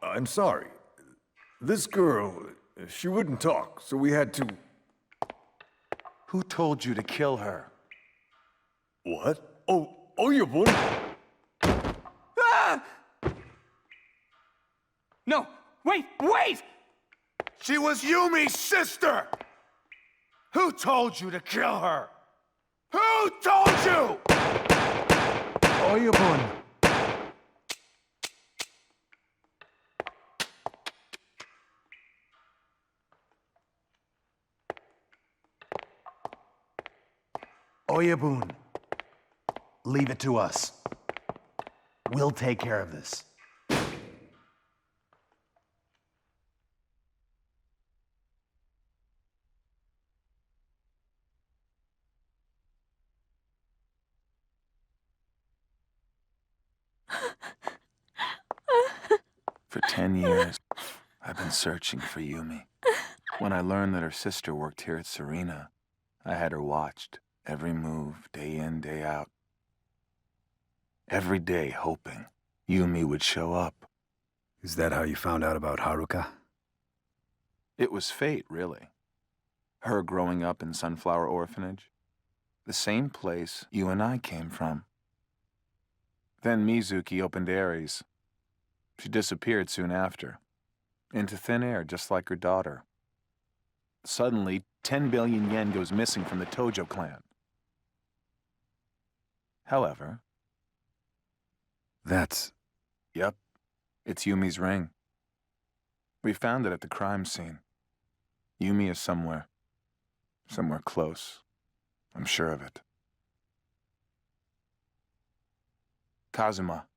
I'm sorry. This girl, she wouldn't talk, so we had to... Who told you to kill her? What? Oh, Oyabun! Ah! No! Wait! Wait! She was Yumi's sister! Who told you to kill her? Who told you? Oyabun! Oyabun, leave it to us. We'll take care of this. For 10 years, I've been searching for Yumi. When I learned that her sister worked here at Serena, I had her watched, every move, day in, day out. Every day hoping Yumi would show up. Is that how you found out about Haruka? It was fate, really. Her growing up in Sunflower Orphanage. The same place you and I came from. Then Mizuki opened Ares. She disappeared soon after. Into thin air, just like her daughter. Suddenly, 10 billion yen goes missing from the Tojo clan. However... That's... Yep. It's Yumi's ring. We found it at the crime scene. Yumi is somewhere. Somewhere close. I'm sure of it. Kazuma,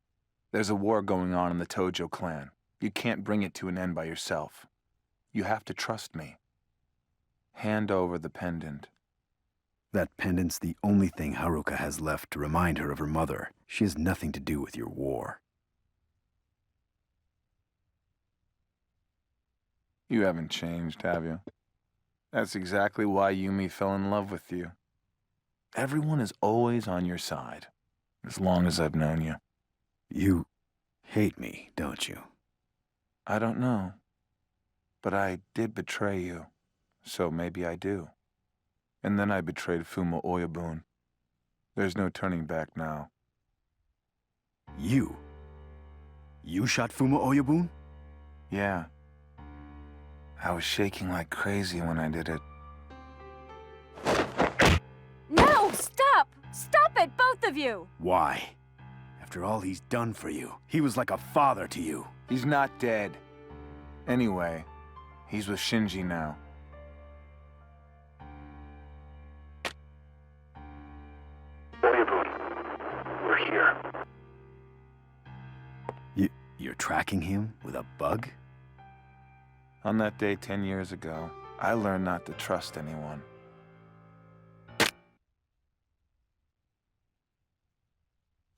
there's a war going on in the Tojo clan. You can't bring it to an end by yourself. You have to trust me. Hand over the pendant. That pendant's the only thing Haruka has left to remind her of her mother. She has nothing to do with your war. You haven't changed, have you? That's exactly why Yumi fell in love with you. Everyone is always on your side, as long as I've known you. You hate me, don't you? I don't know. But I did betray you, so maybe I do. And then I betrayed Fuma Oyabun. There's no turning back now. You? You shot Fuma Oyabun? Yeah. I was shaking like crazy when I did it. No! Stop! Stop it, both of you! Why? After all he's done for you, he was like a father to you. He's not dead. Anyway, he's with Shinji now. Oyabun, we're here. You're tracking him with a bug? On that day 10 years ago, I learned not to trust anyone.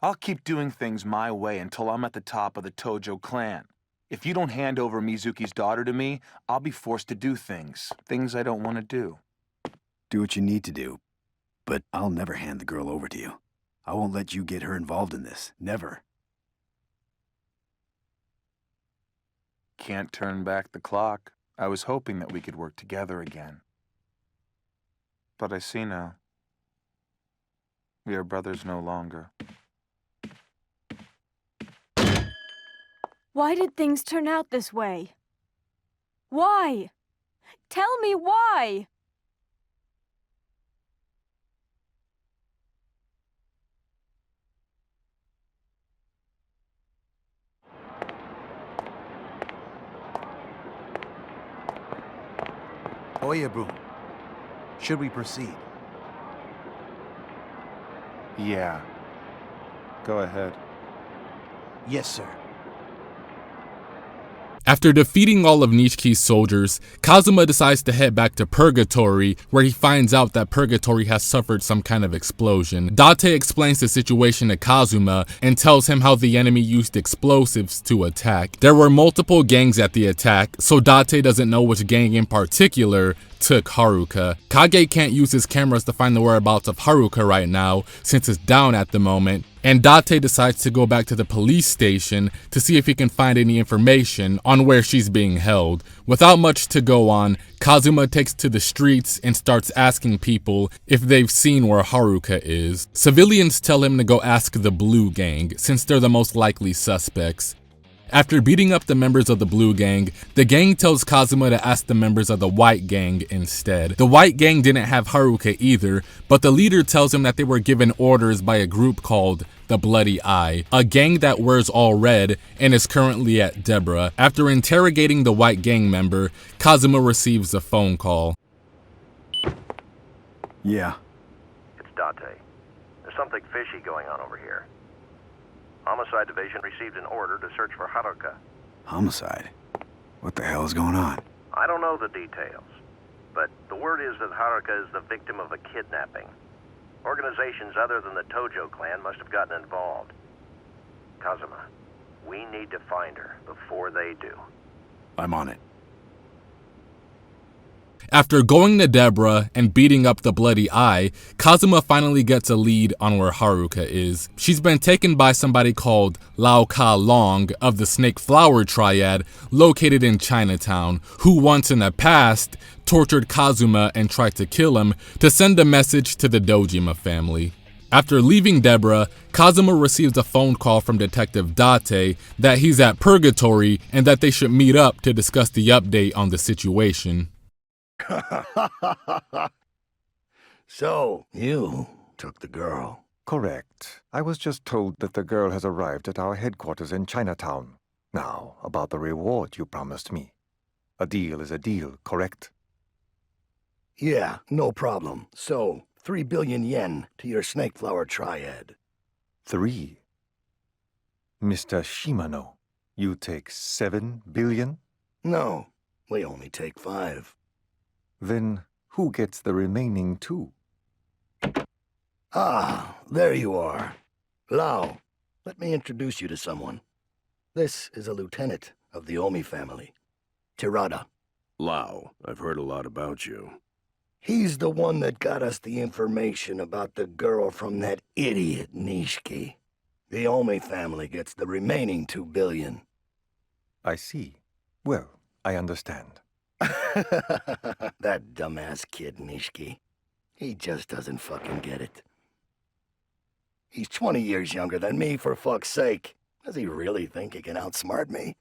I'll keep doing things my way until I'm at the top of the Tojo clan. If you don't hand over Mizuki's daughter to me, I'll be forced to do things I don't want to do. Do what you need to do, but I'll never hand the girl over to you. I won't let you get her involved in this. Never. Can't turn back the clock. I was hoping that we could work together again. But I see now. We are brothers no longer. Why did things turn out this way? Why? Tell me why! Oyabun, should we proceed? Yeah. Go ahead. Yes, sir. After defeating all of Nishiki's soldiers, Kazuma decides to head back to Purgatory, where he finds out that Purgatory has suffered some kind of explosion. Date explains the situation to Kazuma and tells him how the enemy used explosives to attack. There were multiple gangs at the attack, so Date doesn't know which gang in particular took Haruka. Kage can't use his cameras to find the whereabouts of Haruka right now, since it's down at the moment, and Date decides to go back to the police station to see if he can find any information on where she's being held. Without much to go on, Kazuma takes to the streets and starts asking people if they've seen where Haruka is. Civilians tell him to go ask the Blue Gang, since they're the most likely suspects. After beating up the members of the Blue Gang, the gang tells Kazuma to ask the members of the White Gang instead. The White Gang didn't have Haruka either, but the leader tells him that they were given orders by a group called the Bloody Eye, a gang that wears all red and is currently at Deborah. After interrogating the White Gang member, Kazuma receives a phone call. Yeah. It's Date. There's something fishy going on over here. Homicide Division received an order to search for Haruka. Homicide? What the hell is going on? I don't know the details, but the word is that Haruka is the victim of a kidnapping. Organizations other than the Tojo clan must have gotten involved. Kazuma, we need to find her before they do. I'm on it. After going to Deborah and beating up the Bloody Eye, Kazuma finally gets a lead on where Haruka is. She's been taken by somebody called Lao Ka Long of the Snake Flower Triad, located in Chinatown, who once in the past tortured Kazuma and tried to kill him to send a message to the Dojima family. After leaving Deborah, Kazuma receives a phone call from Detective Date that he's at Purgatory and that they should meet up to discuss the update on the situation. So, you took the girl. Correct. I was just told that the girl has arrived at our headquarters in Chinatown. Now, about the reward you promised me. A deal is a deal, correct? Yeah, no problem. So, 3 billion yen to your Snake Flower Triad. 3? Mr. Shimano, you take 7 billion? No, we only take 5. Then who gets the remaining 2? Ah, there you are. Lao, let me introduce you to someone. This is a lieutenant of the Omi family, Tirada. Lao, I've heard a lot about you. He's the one that got us the information about the girl from that idiot Nishiki. The Omi family gets the remaining 2 billion. I see. Well, I understand. That dumbass kid, Nishiki. He just doesn't fucking get it. He's 20 years younger than me, for fuck's sake. Does he really think he can outsmart me?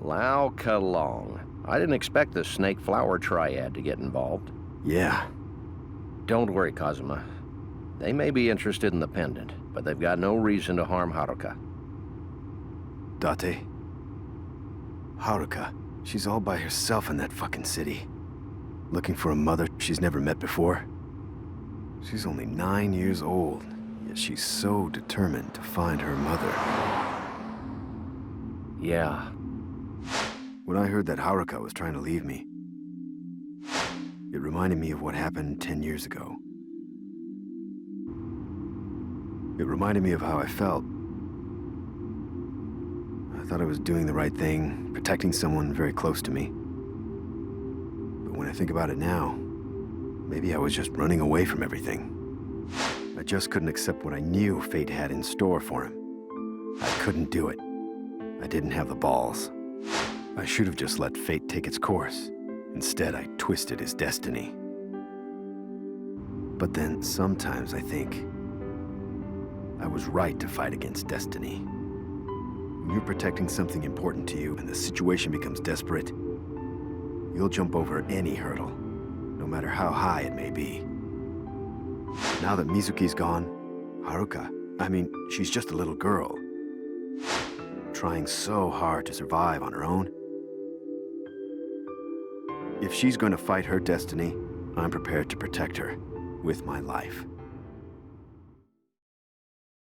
Lao Ka Long. I didn't expect the Snake Flower Triad to get involved. Yeah. Don't worry, Kazuma. They may be interested in the pendant, but they've got no reason to harm Haruka. Date. Haruka. She's all by herself in that fucking city. Looking for a mother she's never met before. She's only 9 years old, yet she's so determined to find her mother. Yeah. When I heard that Haruka was trying to leave me, it reminded me of what happened 10 years ago. It reminded me of how I felt. I thought I was doing the right thing, protecting someone very close to me. But when I think about it now, maybe I was just running away from everything. I just couldn't accept what I knew fate had in store for him. I couldn't do it. I didn't have the balls. I should have just let fate take its course. Instead, I twisted his destiny. But then sometimes I think I was right to fight against destiny. When you're protecting something important to you and the situation becomes desperate, you'll jump over any hurdle, no matter how high it may be. Now that Mizuki's gone, Haruka, she's just a little girl, trying so hard to survive on her own. If she's going to fight her destiny, I'm prepared to protect her with my life.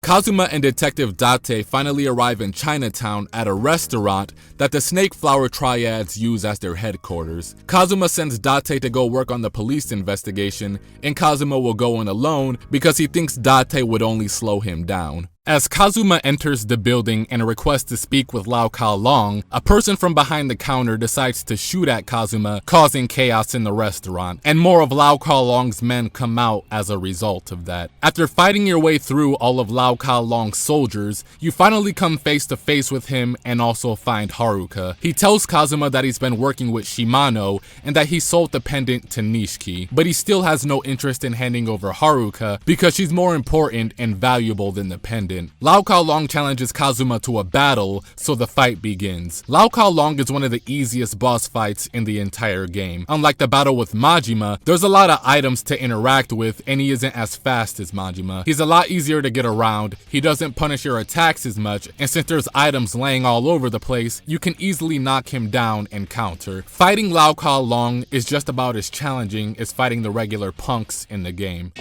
Kazuma and Detective Date finally arrive in Chinatown at a restaurant that the Snake Flower Triads use as their headquarters. Kazuma sends Date to go work on the police investigation, and Kazuma will go in alone because he thinks Date would only slow him down. As Kazuma enters the building and requests to speak with Lau Ka Long, a person from behind the counter decides to shoot at Kazuma, causing chaos in the restaurant, and more of Lau Ka Long's men come out as a result of that. After fighting your way through all of Lau Ka Long's soldiers, you finally come face to face with him and also find Haruka. He tells Kazuma that he's been working with Shimano and that he sold the pendant to Nishiki, but he still has no interest in handing over Haruka because she's more important and valuable than the pendant. Lau Ka Long challenges Kazuma to a battle, so the fight begins. Lau Ka Long is one of the easiest boss fights in the entire game. Unlike the battle with Majima, there's a lot of items to interact with and he isn't as fast as Majima. He's a lot easier to get around, he doesn't punish your attacks as much, and since there's items laying all over the place, you can easily knock him down and counter. Fighting Lau Ka Long is just about as challenging as fighting the regular punks in the game.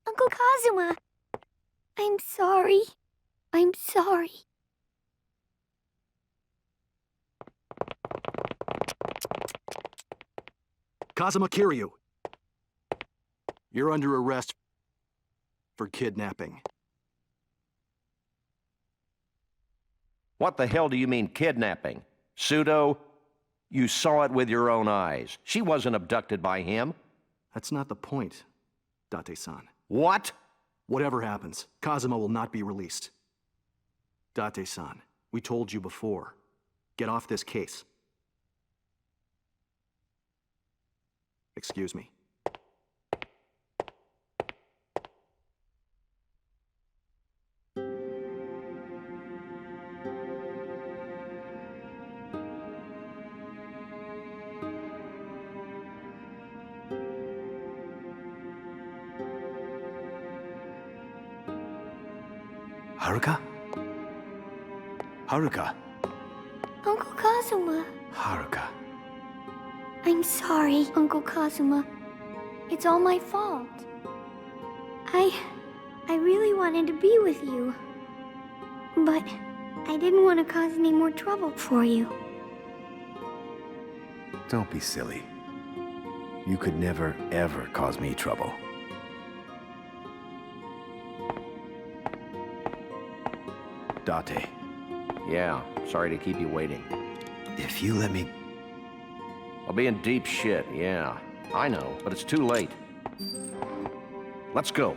Uncle Kazuma, I'm sorry. I'm sorry. Kazuma Kiryu, you're under arrest for kidnapping. What the hell do you mean, kidnapping? Pseudo, you saw it with your own eyes. She wasn't abducted by him. That's not the point, Date-san. What? Whatever happens, Kazuma will not be released. Date-san, we told you before. Get off this case. Excuse me. Haruka? Haruka? Uncle Kazuma. Haruka. I'm sorry, Uncle Kazuma. It's all my fault. I really wanted to be with you. But I didn't want to cause any more trouble for you. Don't be silly. You could never, ever cause me trouble. Date. Yeah, sorry to keep you waiting. If you let me... I'll be in deep shit, yeah. I know, but it's too late. Let's go.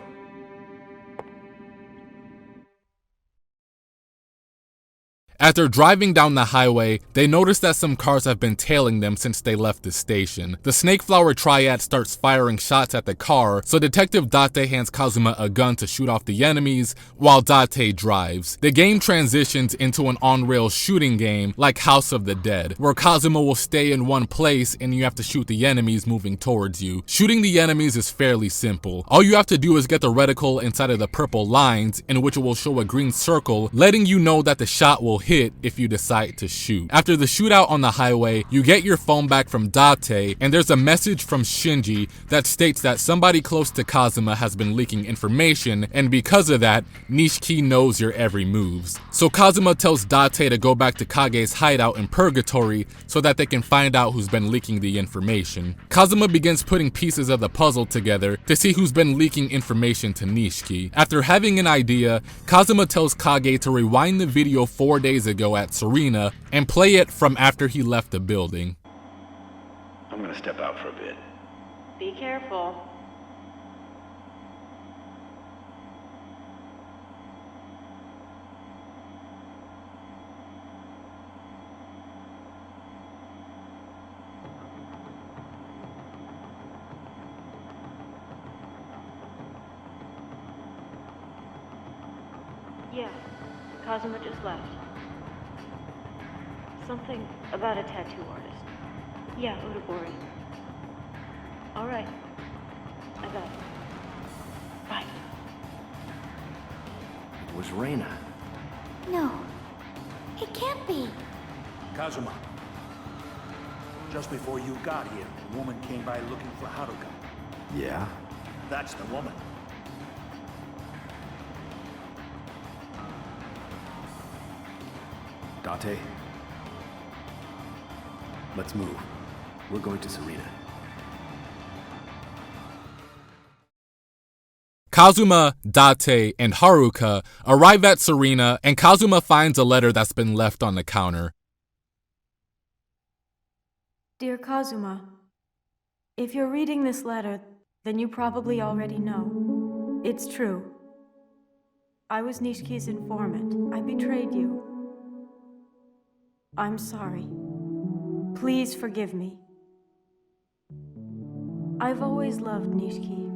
After driving down the highway, they notice that some cars have been tailing them since they left the station. The Snake Flower Triad starts firing shots at the car, so Detective Date hands Kazuma a gun to shoot off the enemies, while Date drives. The game transitions into an on-rail shooting game like House of the Dead, where Kazuma will stay in one place and you have to shoot the enemies moving towards you. Shooting the enemies is fairly simple. All you have to do is get the reticle inside of the purple lines, in which it will show a green circle, letting you know that the shot will hit if you decide to shoot. After the shootout on the highway, you get your phone back from Date, and there's a message from Shinji that states that somebody close to Kazuma has been leaking information, and because of that, Nishiki knows your every moves. So Kazuma tells Date to go back to Kage's hideout in Purgatory so that they can find out who's been leaking the information. Kazuma begins putting pieces of the puzzle together to see who's been leaking information to Nishiki. After having an idea, Kazuma tells Kage to rewind the video 4 days ago at Serena and play it from after he left the building. I'm gonna step out for a bit. Be careful. Kazuma just left. Something about a tattoo artist. Yeah, Udagori. Alright. I got it. Bye. It was Reina. No. It can't be. Kazuma. Just before you got here, a woman came by looking for Haruka. Yeah? That's the woman. Date? Let's move. We're going to Serena. Kazuma, Date, and Haruka arrive at Serena, and Kazuma finds a letter that's been left on the counter. Dear Kazuma, if you're reading this letter, then you probably already know. It's true. I was Nishiki's informant. I betrayed you. I'm sorry. Please forgive me. I've always loved Nishiki.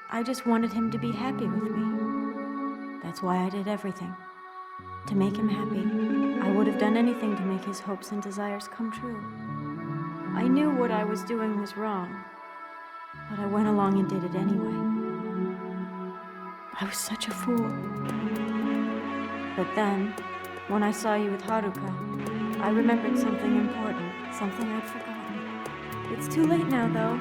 I just wanted him to be happy with me. That's why I did everything. To make him happy. I would have done anything to make his hopes and desires come true. I knew what I was doing was wrong, but I went along and did it anyway. I was such a fool. But then, when I saw you with Haruka, I remembered something important, something I'd forgotten. It's too late now, though.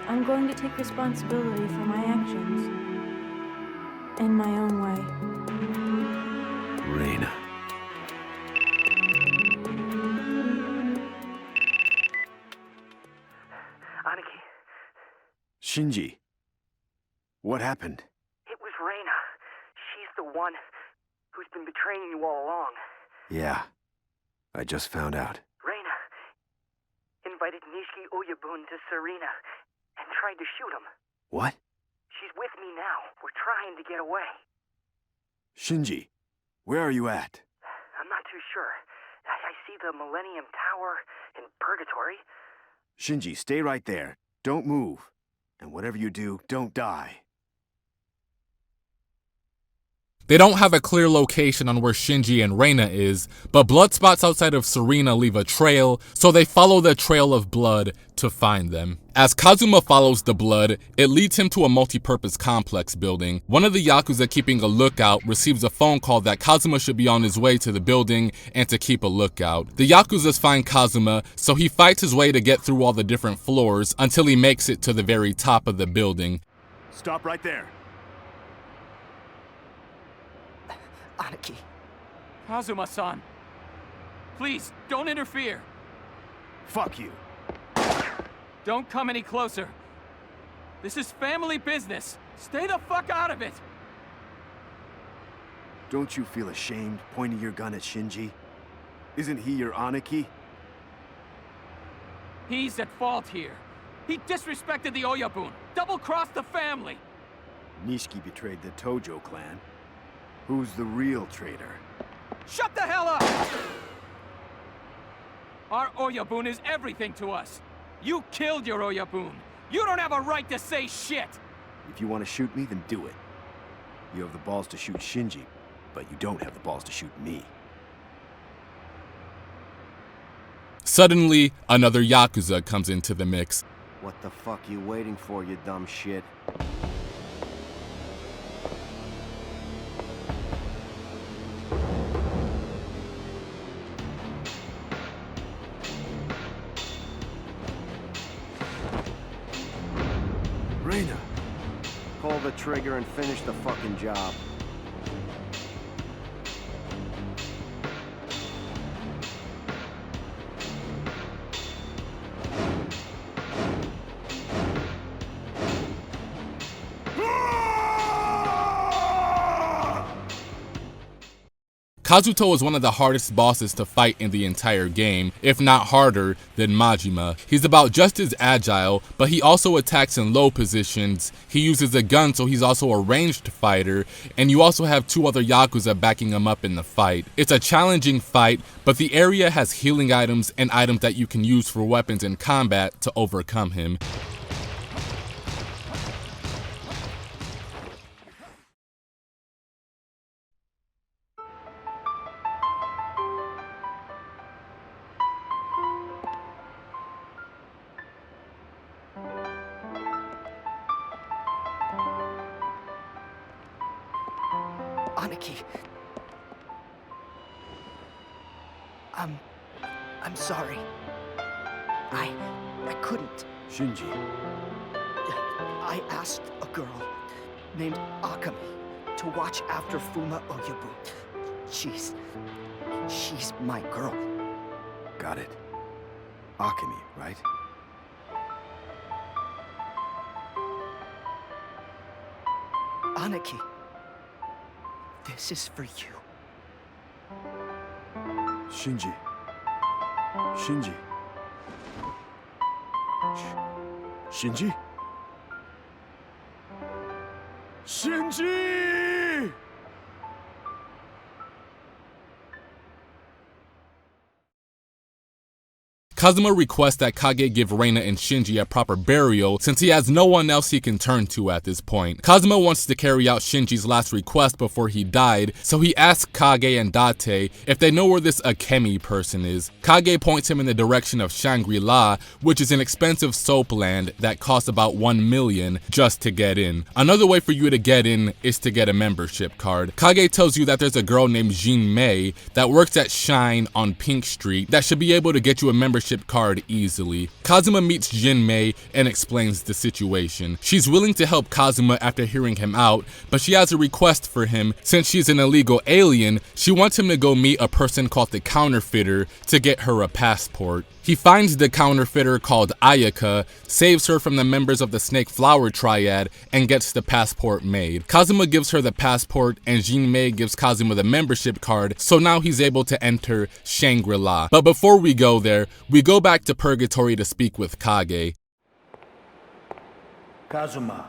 I'm going to take responsibility for my actions. In my own way. Reina. Aniki. Shinji. What happened? It was Reina. She's the one who's been betraying you all along. Yeah. I just found out. Reina invited Nishiki Oyabun to Serena and tried to shoot him. What? She's with me now. We're trying to get away. Shinji, where are you at? I'm not too sure. I see the Millennium Tower in Purgatory. Shinji, stay right there. Don't move. And whatever you do, don't die. They don't have a clear location on where Shinji and Reina is, but blood spots outside of Serena leave a trail, so they follow the trail of blood to find them. As Kazuma follows the blood, it leads him to a multi-purpose complex building. One of the Yakuza keeping a lookout receives a phone call that Kazuma should be on his way to the building and to keep a lookout. The Yakuzas find Kazuma, so he fights his way to get through all the different floors until he makes it to the very top of the building. Stop right there. Aniki. Kazuma-san. Please, don't interfere. Fuck you. Don't come any closer. This is family business. Stay the fuck out of it. Don't you feel ashamed pointing your gun at Shinji? Isn't he your Aniki? He's at fault here. He disrespected the Oyabun, double-crossed the family. Nishiki betrayed the Tojo clan. Who's the real traitor? Shut the hell up! Our Oyabun is everything to us. You killed your Oyabun. You don't have a right to say shit! If you want to shoot me, then do it. You have the balls to shoot Shinji, but you don't have the balls to shoot me. Suddenly, another Yakuza comes into the mix. What the fuck you waiting for, you dumb shit? Reina! Pull the trigger and finish the fucking job. Kazuto is one of the hardest bosses to fight in the entire game, if not harder than Majima. He's about just as agile, but he also attacks in low positions. He uses a gun, so he's also a ranged fighter, and you also have two other Yakuza backing him up in the fight. It's a challenging fight, but the area has healing items and items that you can use for weapons in combat to overcome him. Aniki. I'm sorry. I couldn't. Shinji. I asked a girl named Akami to watch after Fuma Oyabu. She's my girl. Got it. Akami, right? Aniki, this is for you. Shinji. Shinji. Shinji? Shinji! Kazuma requests that Kage give Reina and Shinji a proper burial since he has no one else he can turn to at this point. Kazuma wants to carry out Shinji's last request before he died, so he asks Kage and Date if they know where this Akemi person is. Kage points him in the direction of Shangri-La, which is an expensive soap land that costs about 1 million just to get in. Another way for you to get in is to get a membership card. Kage tells you that there's a girl named Jin Mei that works at Shine on Pink Street that should be able to get you a membership card easily. Kazuma meets Jin Mei and explains the situation. She's willing to help Kazuma after hearing him out, but she has a request for him. Since she's an illegal alien, she wants him to go meet a person called the Counterfeiter to get her a passport. He finds the counterfeiter called Ayaka, saves her from the members of the Snake Flower Triad, and gets the passport made. Kazuma gives her the passport, and Jin Mei gives Kazuma the membership card, so now he's able to enter Shangri-La. But before we go there, we go back to Purgatory to speak with Kage. Kazuma,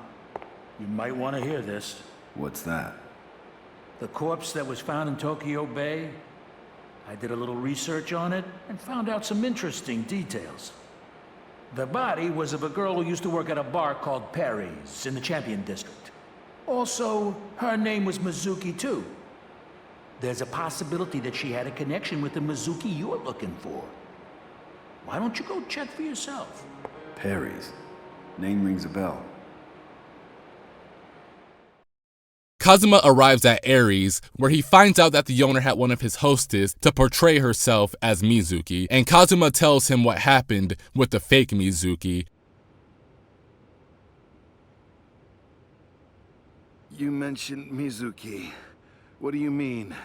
you might want to hear this. What's that? The corpse that was found in Tokyo Bay? I did a little research on it and found out some interesting details. The body was of a girl who used to work at a bar called Perry's in the Champion District. Also, her name was Mizuki too. There's a possibility that she had a connection with the Mizuki you're looking for. Why don't you go check for yourself? Perry's. Name rings a bell. Kazuma arrives at Ares, where he finds out that the owner had one of his hostess to portray herself as Mizuki, and Kazuma tells him what happened with the fake Mizuki. You mentioned Mizuki. What do you mean?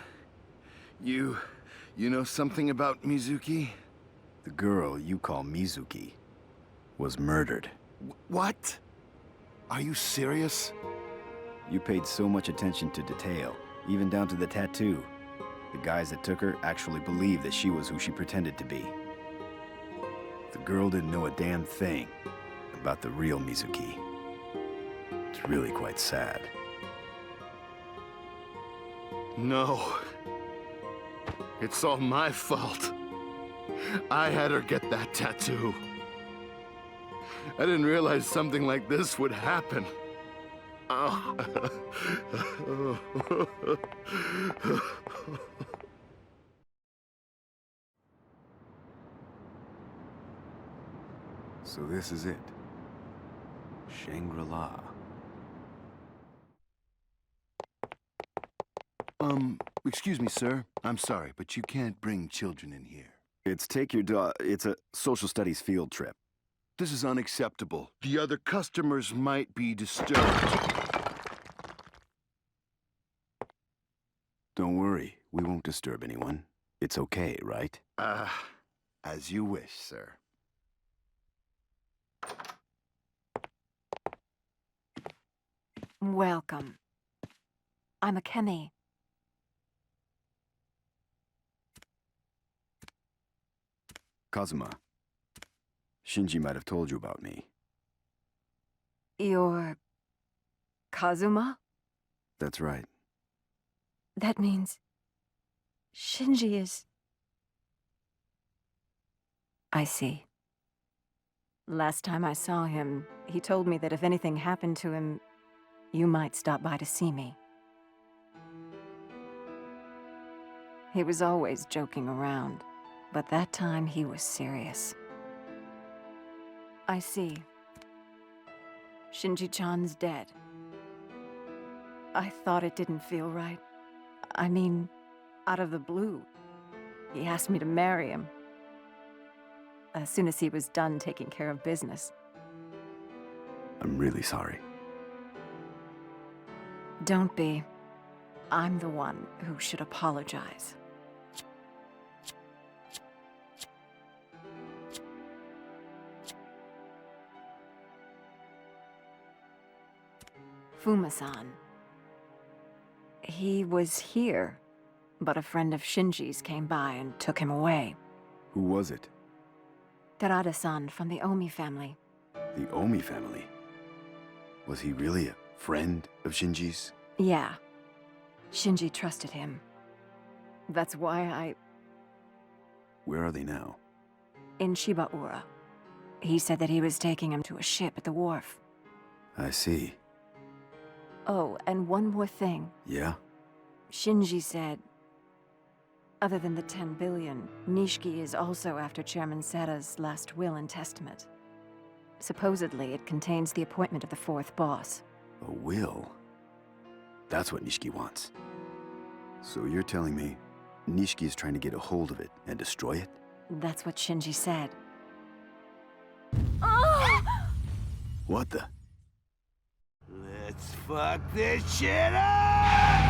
You know something about Mizuki? The girl you call Mizuki was murdered. What? Are you serious? You paid so much attention to detail, even down to the tattoo. The guys that took her actually believed that she was who she pretended to be. The girl didn't know a damn thing about the real Mizuki. It's really quite sad. No. It's all my fault. I had her get that tattoo. I didn't realize something like this would happen. Oh. So this is it. Shangri-La. Excuse me, sir. I'm sorry, but you can't bring children in here. It's it's a social studies field trip. This is unacceptable. The other customers might be disturbed. Don't worry, we won't disturb anyone. It's okay, right? As you wish, sir. Welcome. I'm Akemi. Kazuma. Shinji might have told you about me. You're... Kazuma? That's right. That means... Shinji is... I see. Last time I saw him, he told me that if anything happened to him, you might stop by to see me. He was always joking around, but that time he was serious. I see. Shinji-chan's dead. I thought it didn't feel right. I mean, out of the blue. He asked me to marry him. As soon as he was done taking care of business. I'm really sorry. Don't be. I'm the one who should apologize. Fuma-san. He was here, but a friend of Shinji's came by and took him away. Who was it? Terada-san from the Omi family. The Omi family? Was he really a friend of Shinji's? Yeah. Shinji trusted him. That's why Where are they now? in Shibaura. He said that he was taking him to a ship at the wharf. I see. Oh, and one more thing. Yeah? Shinji said, other than the 10 billion, Nishiki is also after Chairman Seta's last will and testament. Supposedly, it contains the appointment of the fourth boss. A will? That's what Nishiki wants. So you're telling me Nishiki is trying to get a hold of it and destroy it? That's what Shinji said. What the? Let's fuck this shit up!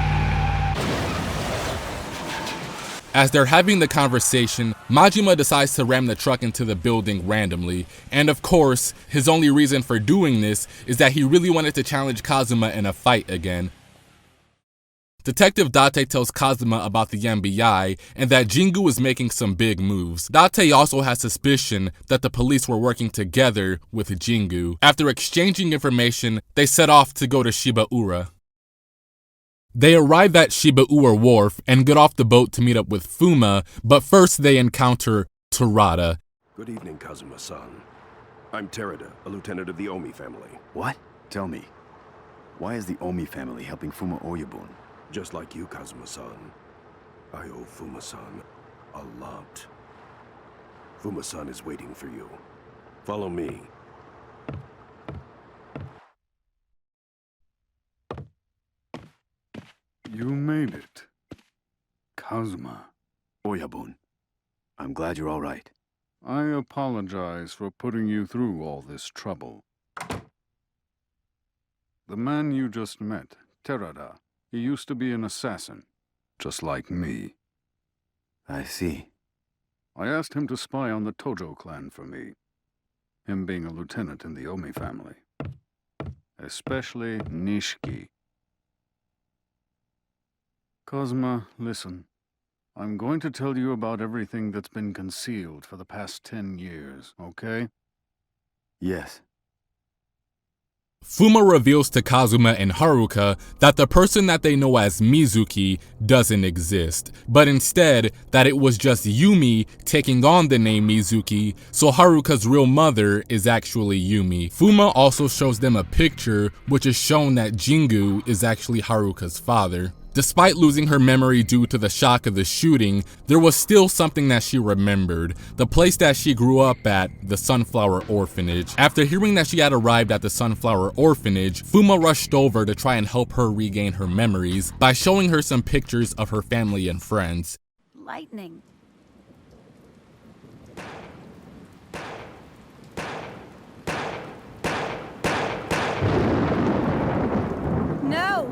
As they're having the conversation, Majima decides to ram the truck into the building randomly, and of course, his only reason for doing this is that he really wanted to challenge Kazuma in a fight again. Detective Date tells Kazuma about the FBI and that Jingu is making some big moves. Date also has suspicion that the police were working together with Jingu. After exchanging information, they set off to go to Shibaura. They arrive at Shibaura Wharf and get off the boat to meet up with Fuma, but first they encounter Terada. Good evening, Kazuma-san. I'm Terada, a lieutenant of the Omi family. What? Tell me, why is the Omi family helping Fuma Oyabun? Just like you, Kazuma-san. I owe Fuma-san a lot. Fuma-san is waiting for you. Follow me. You made it. Kazuma. Oyabun, I'm glad you're all right. I apologize for putting you through all this trouble. The man you just met, Terada, he used to be an assassin, just like me. I see. I asked him to spy on the Tojo clan for me, him being a lieutenant in the Omi family. Especially Nishiki. Kazuma, listen. I'm going to tell you about everything that's been concealed for the past 10 years, okay? Yes. Fuma reveals to Kazuma and Haruka that the person that they know as Mizuki doesn't exist, but instead that it was just Yumi taking on the name Mizuki, so Haruka's real mother is actually Yumi. Fuma also shows them a picture which is shown that Jingu is actually Haruka's father. Despite losing her memory due to the shock of the shooting, there was still something that she remembered, the place that she grew up at, the Sunflower Orphanage. After hearing that she had arrived at the Sunflower Orphanage, Fuma rushed over to try and help her regain her memories by showing her some pictures of her family and friends. Lightning. No!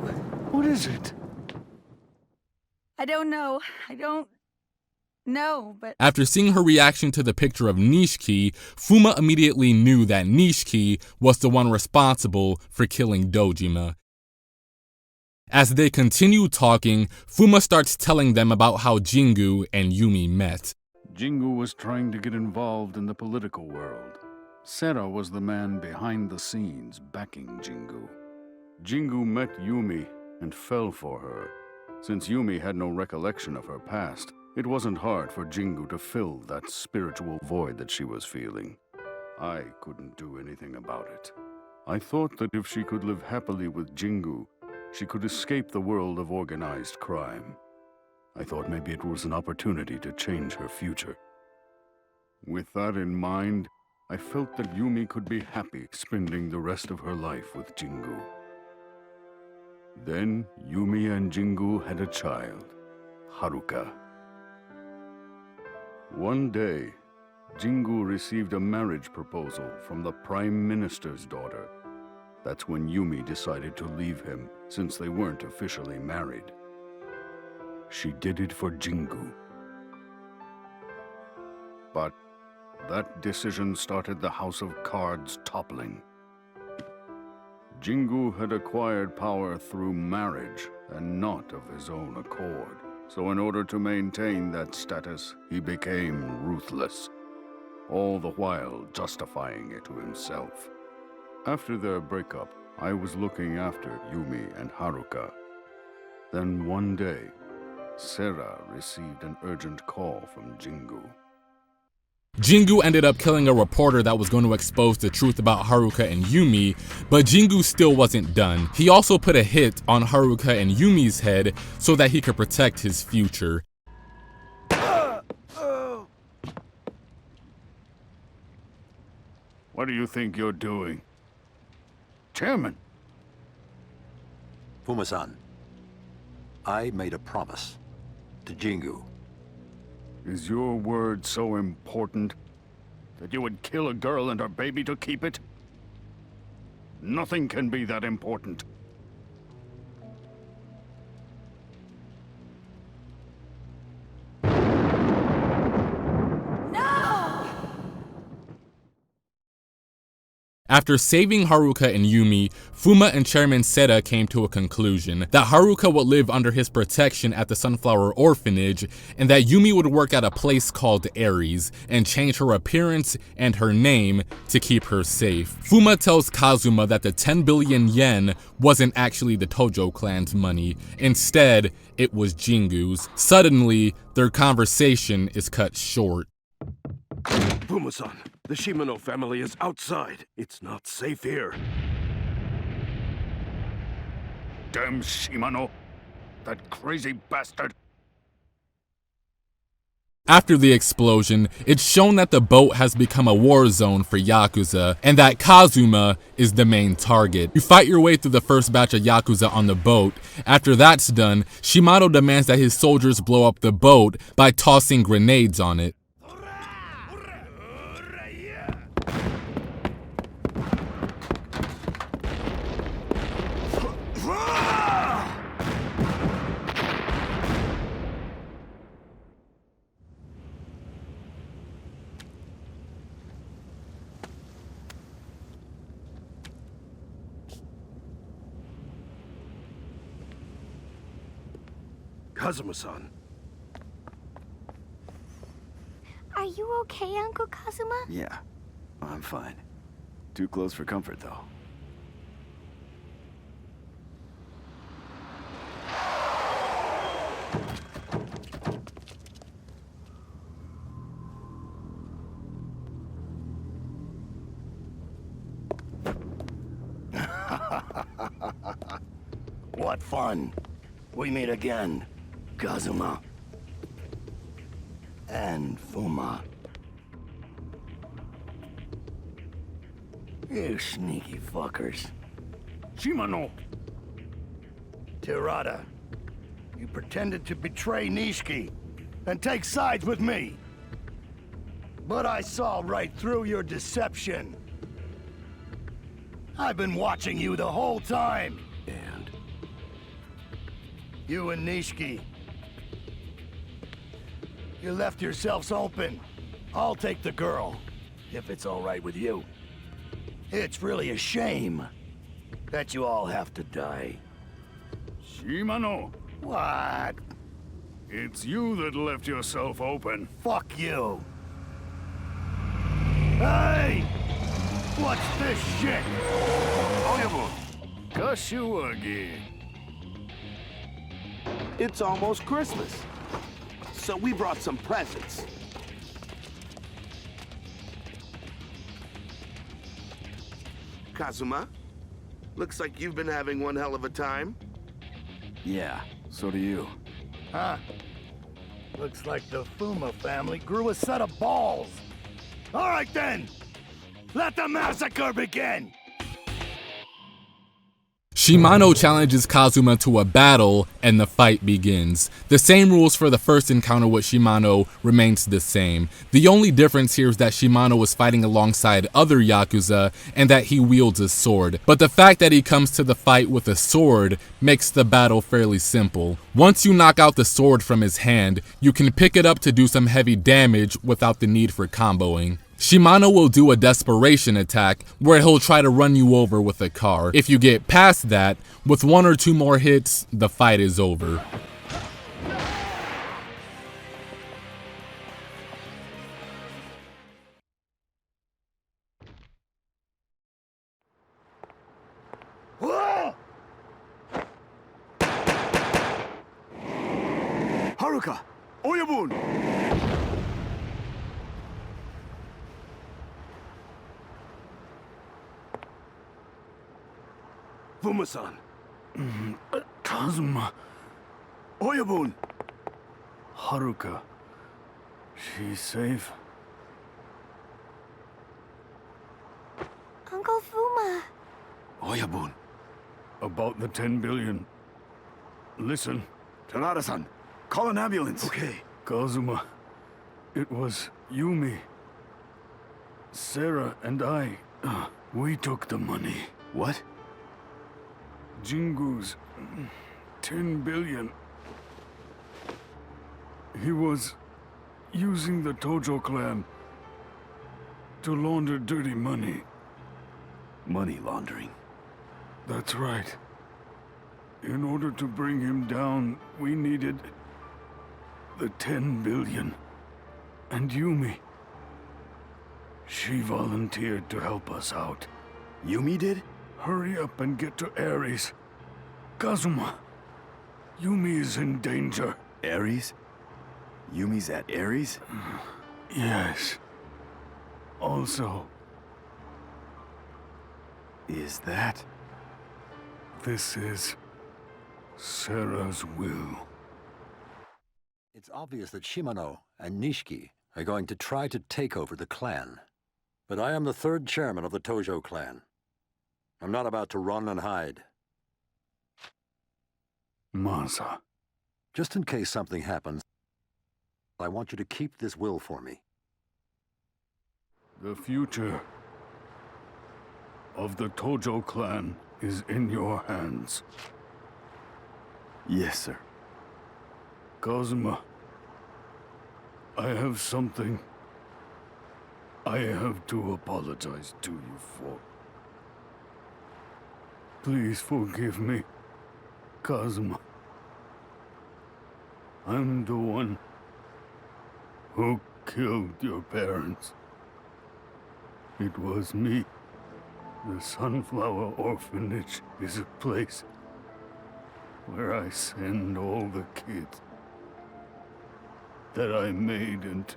What is it? I don't know. I don't know, but... After seeing her reaction to the picture of Nishiki, Fuma immediately knew that Nishiki was the one responsible for killing Dojima. As they continue talking, Fuma starts telling them about how Jingu and Yumi met. Jingu was trying to get involved in the political world. Seta was the man behind the scenes backing Jingu. Jingu met Yumi and fell for her. Since Yumi had no recollection of her past, it wasn't hard for Jingu to fill that spiritual void that she was feeling. I couldn't do anything about it. I thought that if she could live happily with Jingu, she could escape the world of organized crime. I thought maybe it was an opportunity to change her future. With that in mind, I felt that Yumi could be happy spending the rest of her life with Jingu. Then Yumi and Jingu had a child, Haruka. One day, Jingu received a marriage proposal from the Prime Minister's daughter. That's when Yumi decided to leave him, since they weren't officially married. She did it for Jingu. But that decision started the House of Cards toppling. Jingu had acquired power through marriage and not of his own accord. So in order to maintain that status, he became ruthless, all the while justifying it to himself. After their breakup, I was looking after Yumi and Haruka. Then one day, Sera received an urgent call from Jingu. Jingu ended up killing a reporter that was going to expose the truth about Haruka and Yumi, but Jingu still wasn't done. He also put a hit on Haruka and Yumi's head so that he could protect his future. What do you think you're doing? Chairman! Fuma-san, I made a promise to Jingu. Is your word so important that you would kill a girl and her baby to keep it? Nothing can be that important. After saving Haruka and Yumi, Fuma and Chairman Sera came to a conclusion that Haruka would live under his protection at the Sunflower Orphanage, and that Yumi would work at a place called Ares and change her appearance and her name to keep her safe. Fuma tells Kazuma that the 10 billion yen wasn't actually the Tojo clan's money. Instead, it was Jingu's. Suddenly, their conversation is cut short. Fuma-san, the Shimano family is outside. It's not safe here. Damn Shimano! That crazy bastard! After the explosion, it's shown that the boat has become a war zone for Yakuza, and that Kazuma is the main target. You fight your way through the first batch of Yakuza on the boat. After that's done, Shimano demands that his soldiers blow up the boat by tossing grenades on it. Kazuma-san. Are you okay, Uncle Kazuma? Yeah, I'm fine. Too close for comfort, though. What fun. We meet again, Kazuma. And Fuma. You sneaky fuckers. Shimano! Tirada, you pretended to betray Nishiki and take sides with me. But I saw right through your deception. I've been watching you the whole time. And? You and Nishiki. You left yourselves open. I'll take the girl, if it's all right with you. It's really a shame that you all have to die. Shimano! What? It's you that left yourself open. Fuck you. Hey! What's this shit? Oyabun! Kashiwagi. It's almost Christmas, so we brought some presents. Kazuma, looks like you've been having one hell of a time. Yeah, so do you. Huh? Looks like the Fuma family grew a set of balls. All right then! Let the massacre begin! Shimano challenges Kazuma to a battle, and the fight begins. The same rules for the first encounter with Shimano remains the same. The only difference here is that Shimano is fighting alongside other Yakuza, and that he wields a sword. But the fact that he comes to the fight with a sword makes the battle fairly simple. Once you knock out the sword from his hand, you can pick it up to do some heavy damage without the need for comboing. Shimano will do a desperation attack where he'll try to run you over with a car. If you get past that, with 1 or 2 more hits, the fight is over. Haruka! Oyabun! Fuma-san. Kazuma. Oyabun! Haruka. She's safe? Uncle Fuma. Oyabun. About the 10 billion. Listen. Tanada-san, call an ambulance. Okay. Kazuma. It was Yumi. Sarah and I. We took the money. What? Jingu's 10 billion. He was using the Tojo clan to launder dirty money. Money laundering. That's right. In order to bring him down, we needed the 10 billion. And Yumi. She volunteered to help us out. Yumi did? Hurry up and get to Ares. Kazuma. Yumi is in danger. Ares? Yumi's at Ares? Yes. Also... Is that? This is... Sarah's will. It's obvious that Shimano and Nishiki are going to try to take over the clan. But I am the 3rd chairman of the Tojo clan. I'm not about to run and hide. Masa. Just in case something happens, I want you to keep this will for me. The future of the Tojo clan is in your hands. Yes, sir. Kazuma, I have something I have to apologize to you for. Please forgive me, Kazuma. I'm the one who killed your parents. It was me. The Sunflower Orphanage is a place where I send all the kids that I made into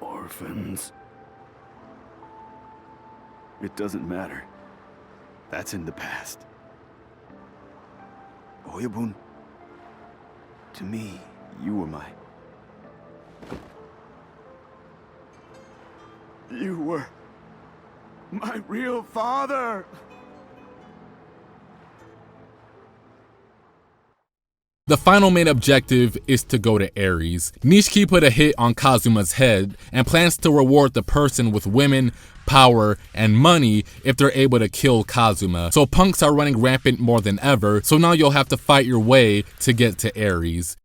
orphans. It doesn't matter. That's in the past. Oyabun, to me, you were my... You were my real father! The final main objective is to go to Ares. Nishiki put a hit on Kazuma's head and plans to reward the person with women, power, and money if they're able to kill Kazuma. So punks are running rampant more than ever, so now you'll have to fight your way to get to Ares.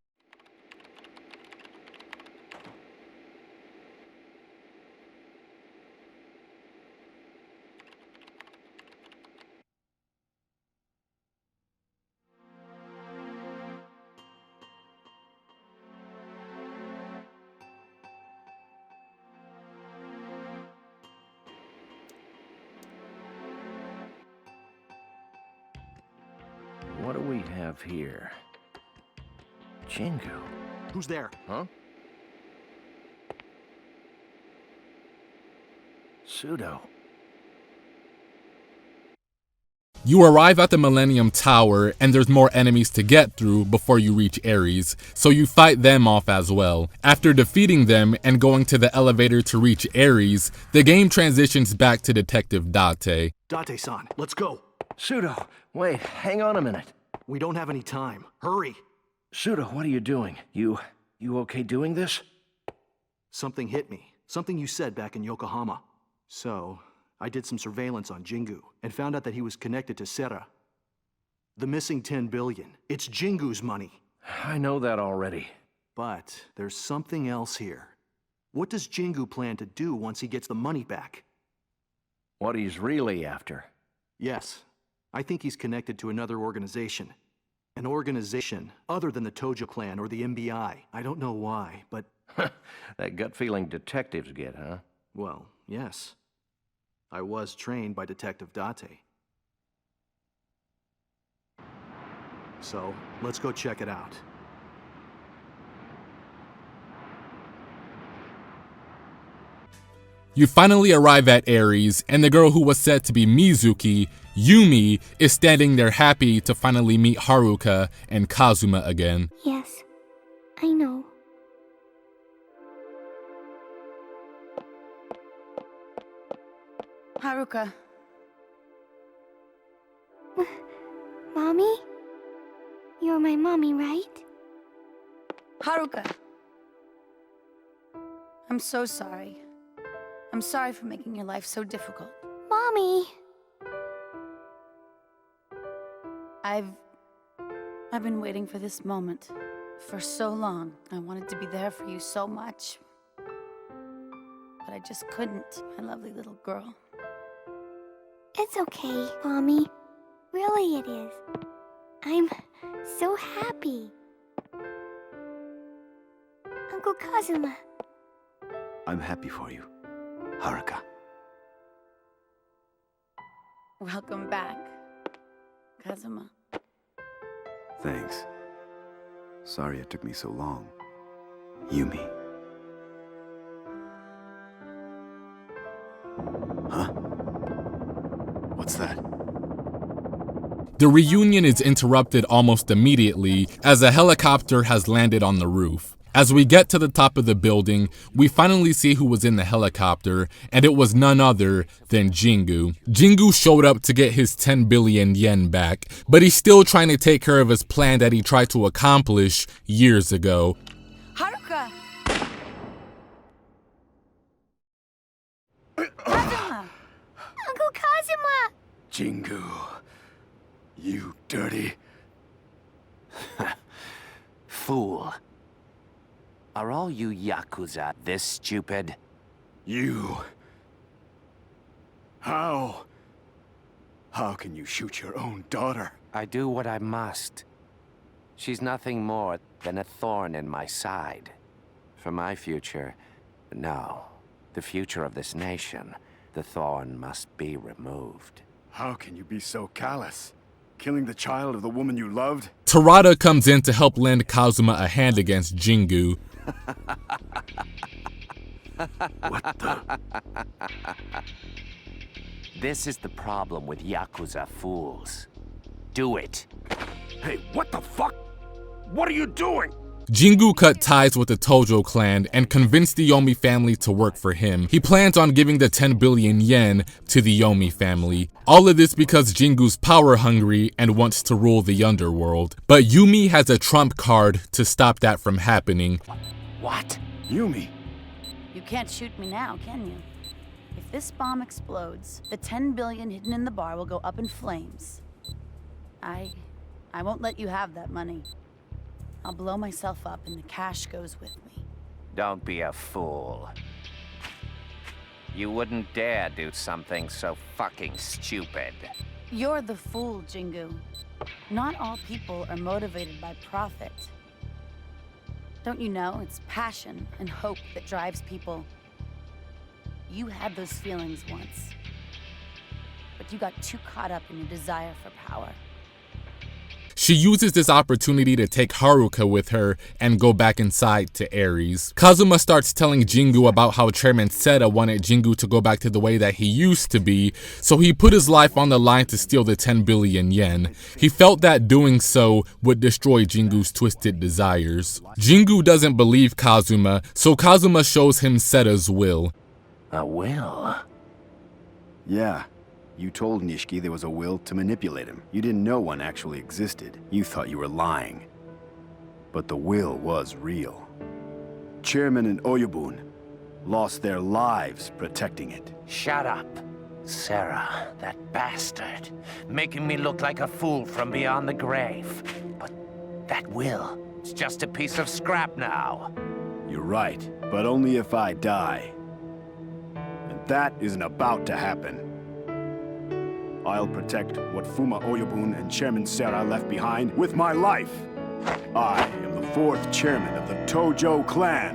What do we have here? Jingu. Who's there? Huh? Pseudo. You arrive at the Millennium Tower, and there's more enemies to get through before you reach Ares, so you fight them off as well. After defeating them and going to the elevator to reach Ares, the game transitions back to Detective Date. Date-san, let's go. Sudo, wait, hang on a minute. We don't have any time. Hurry. Sudo, what are you doing? You okay doing this? Something hit me. Something you said back in Yokohama. So, I did some surveillance on Jingu and found out that he was connected to Sera. The missing 10 billion. It's Jingu's money. I know that already. But there's something else here. What does Jingu plan to do once he gets the money back? What he's really after. Yes. I think he's connected to another organization. An organization other than the Tojo clan or the MBI. I don't know why, but... That gut feeling detectives get, huh? Well, yes. I was trained by Detective Date. So, let's go check it out. You finally arrive at Ares, and the girl who was said to be Mizuki, Yumi, is standing there happy to finally meet Haruka and Kazuma again. Yes, I know. Haruka. Mommy? You're my mommy, right? Haruka. I'm so sorry. I'm sorry for making your life so difficult. Mommy! I've been waiting for this moment for so long. I wanted to be there for you so much. But I just couldn't, my lovely little girl. It's okay, Mommy. Really it is. I'm so happy. Uncle Kazuma. I'm happy for you, Haruka. Welcome back, Kazuma. Thanks. Sorry it took me so long. Yumi. Huh? What's that? The reunion is interrupted almost immediately as a helicopter has landed on the roof. As we get to the top of the building, we finally see who was in the helicopter, and it was none other than Jingu. Jingu showed up to get his 10 billion yen back, but he's still trying to take care of his plan that he tried to accomplish years ago. Haruka! Kazuma! Uncle Kazuma! Jingu, you dirty... Fool. Are all you Yakuza this stupid? You... How can you shoot your own daughter? I do what I must. She's nothing more than a thorn in my side. For my future, no. The future of this nation, the thorn must be removed. How can you be so callous? Killing the child of the woman you loved? Terada comes in to help lend Kazuma a hand against Jingu. What the? This is the problem with Yakuza fools. Do it. Hey, what the fuck? What are you doing? Jingu cut ties with the Tojo clan and convinced the Yomi family to work for him. He plans on giving the 10 billion yen to the Yomi family. All of this because Jingu's power hungry and wants to rule the underworld. But Yumi has a trump card to stop that from happening. What? Yumi. You can't shoot me now, can you? If this bomb explodes, the 10 billion hidden in the bar will go up in flames. I won't let you have that money. I'll blow myself up and the cash goes with me. Don't be a fool. You wouldn't dare do something so fucking stupid. You're the fool, Jingu. Not all people are motivated by profit. Don't you know it's passion and hope that drives people? You had those feelings once, but you got too caught up in your desire for power. She uses this opportunity to take Haruka with her and go back inside to Ares. Kazuma starts telling Jingu about how Chairman Seta wanted Jingu to go back to the way that he used to be, so he put his life on the line to steal the 10 billion yen. He felt that doing so would destroy Jingu's twisted desires. Jingu doesn't believe Kazuma, so Kazuma shows him Seta's will. A will? Yeah. You told Nishiki there was a will to manipulate him. You didn't know one actually existed. You thought you were lying. But the will was real. Chairman and Oyabun lost their lives protecting it. Shut up, Sarah, that bastard. Making me look like a fool from beyond the grave. But that will, it's just a piece of scrap now. You're right, but only if I die. And that isn't about to happen. I'll protect what Fuma Oyabun and Chairman Sera left behind with my life. I am the 4th chairman of the Tojo clan.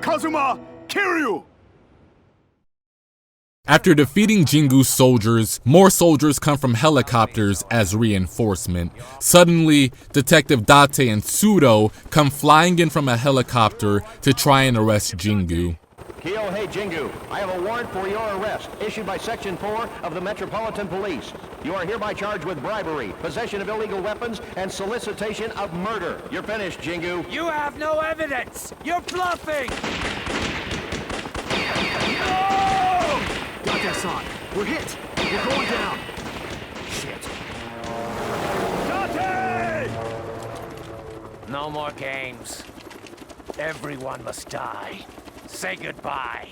Kazuma Kiryu! After defeating Jingu's soldiers, more soldiers come from helicopters as reinforcement. Suddenly, Detective Date and Tsudo come flying in from a helicopter to try and arrest Jingu. Kyohei Jingu, I have a warrant for your arrest, issued by Section 4 of the Metropolitan Police. You are hereby charged with bribery, possession of illegal weapons, and solicitation of murder. You're finished, Jingu. You have no evidence! You're bluffing! No! Date-san, we're hit! We're going down! Shit. Date! No more games. Everyone must die. Say goodbye.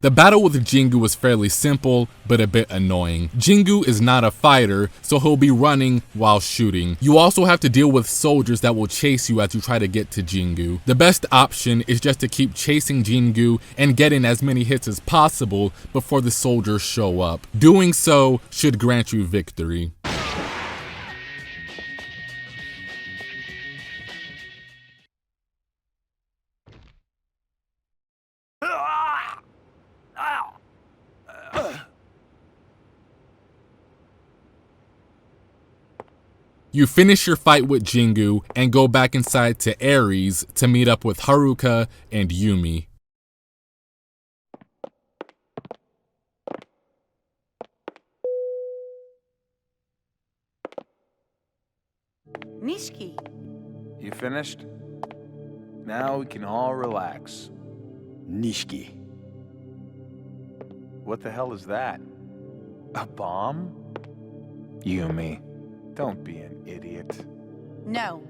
The battle with Jingu was fairly simple, but a bit annoying. Jingu is not a fighter, so he'll be running while shooting. You also have to deal with soldiers that will chase you as you try to get to Jingu. The best option is just to keep chasing Jingu and get in as many hits as possible before the soldiers show up. Doing so should grant you victory. You finish your fight with Jingu and go back inside to Ares to meet up with Haruka and Yumi. Nishiki. You finished? Now we can all relax. Nishiki. What the hell is that? A bomb? Yumi, don't be an idiot. No.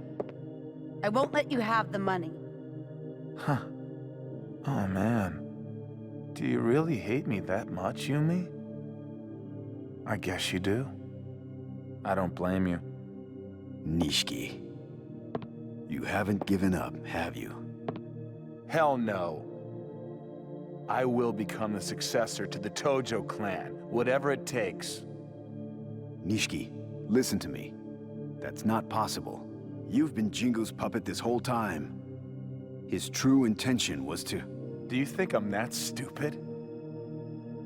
I won't let you have the money. Huh. Oh man. Do you really hate me that much, Yumi? I guess you do. I don't blame you. Nishiki. You haven't given up, have you? Hell no. I will become the successor to the Tojo clan, whatever it takes. Nishiki, listen to me. That's not possible. You've been Jingu's puppet this whole time. His true intention was to... Do you think I'm that stupid?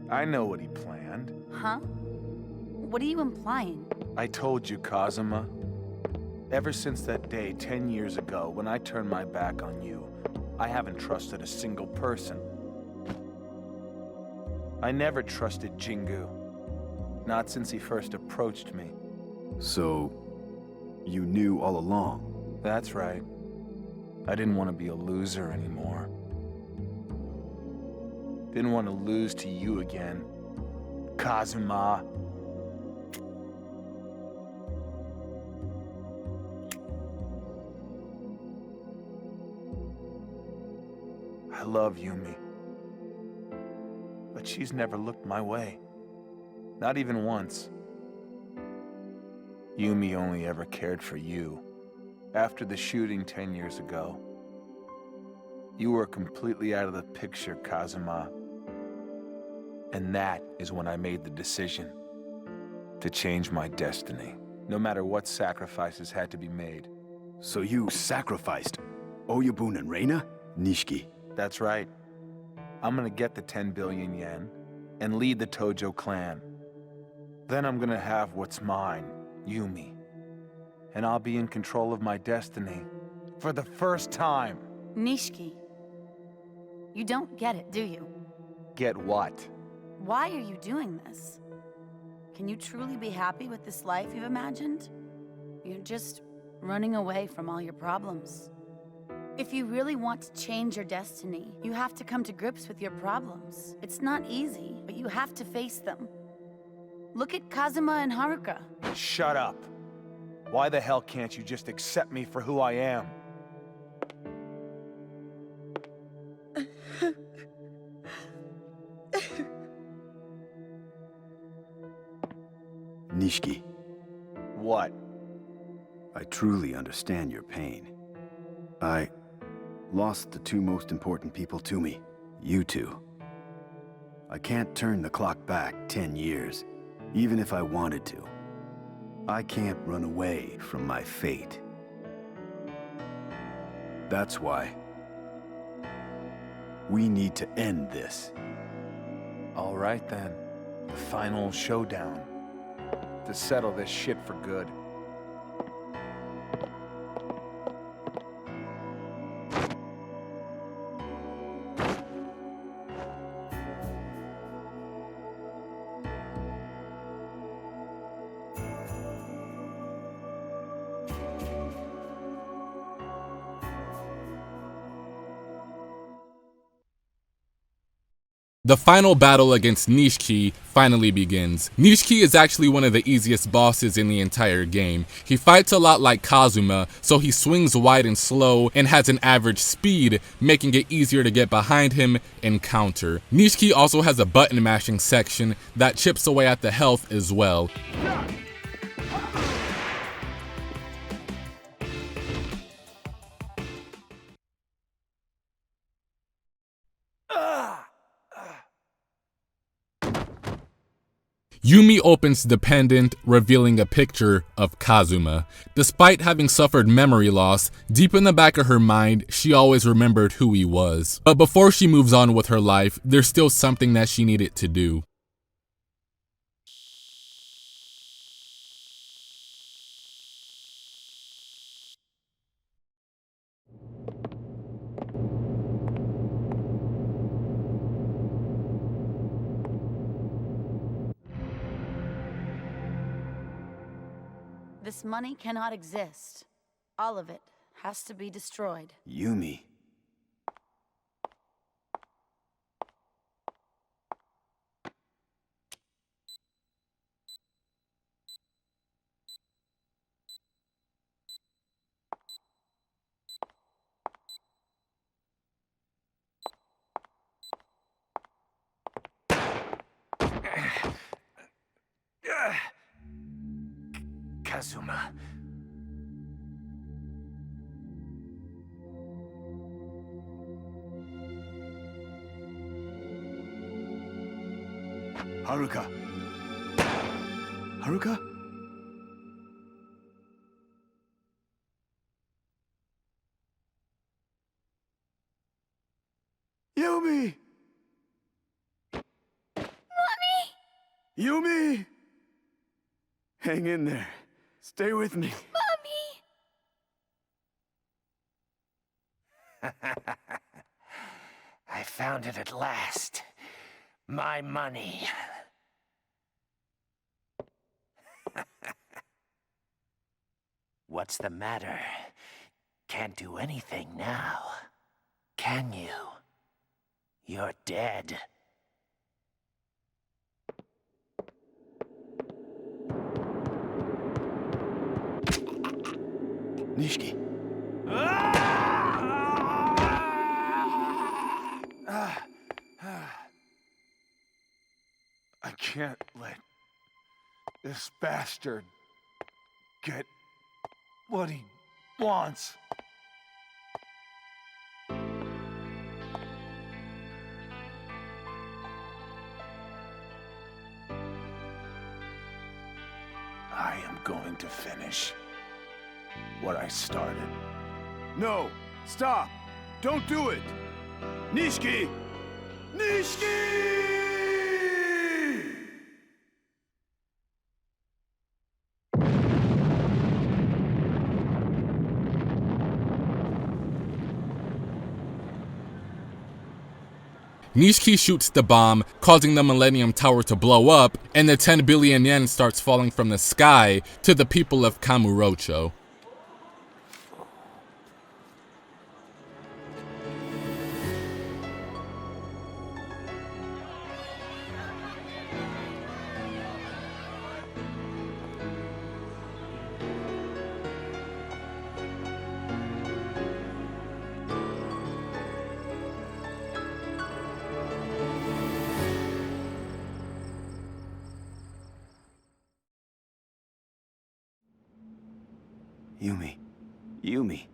I know what he planned. Huh? What are you implying? I told you, Kazuma. Ever since that day 10 years ago when I turned my back on you, I haven't trusted a single person. I never trusted Jingu. Not since he first approached me. So, you knew all along? That's right. I didn't want to be a loser anymore. Didn't want to lose to you again, Kazuma. I love Yumi. But she's never looked my way. Not even once. Yumi only ever cared for you. After the shooting 10 years ago, you were completely out of the picture, Kazuma. And that is when I made the decision to change my destiny, no matter what sacrifices had to be made. So you sacrificed Oyabun and Reina? Nishiki. That's right. I'm gonna get the 10 billion yen and lead the Tojo clan. Then I'm gonna have what's mine, Yumi. And I'll be in control of my destiny. For the first time. Nishiki, you don't get it, do you? Get what? Why are you doing this? Can you truly be happy with this life you've imagined? You're just running away from all your problems. If you really want to change your destiny, you have to come to grips with your problems. It's not easy, but you have to face them. Look at Kazuma and Haruka. Shut up. Why the hell can't you just accept me for who I am? Nishiki. What? I truly understand your pain. I lost the two most important people to me, you two. I can't turn the clock back 10 years, even if I wanted to. I can't run away from my fate. That's why we need to end this. All right then. The final showdown. To settle this shit for good. The final battle against Nishiki finally begins. Nishiki is actually one of the easiest bosses in the entire game. He fights a lot like Kazuma, so he swings wide and slow and has an average speed, making it easier to get behind him and counter. Nishiki also has a button mashing section that chips away at the health as well. Yumi opens the pendant, revealing a picture of Kazuma. Despite having suffered memory loss, deep in the back of her mind, she always remembered who he was. But before she moves on with her life, there's still something that she needed to do. This money cannot exist. All of it has to be destroyed. Yumi. Kazuma. Haruka. Haruka? Yumi! Mommy! Yumi! Hang in there. Stay with me. I found it at last. My money. What's the matter? Can't do anything now, can you? You're dead. Nishiki. I can't let this bastard get what he wants. I am going to finish what I started. No! Stop! Don't do it! Nishiki! Nishiki! Nishiki shoots the bomb, causing the Millennium Tower to blow up, and the 10 billion yen starts falling from the sky to the people of Kamurocho. Yumi.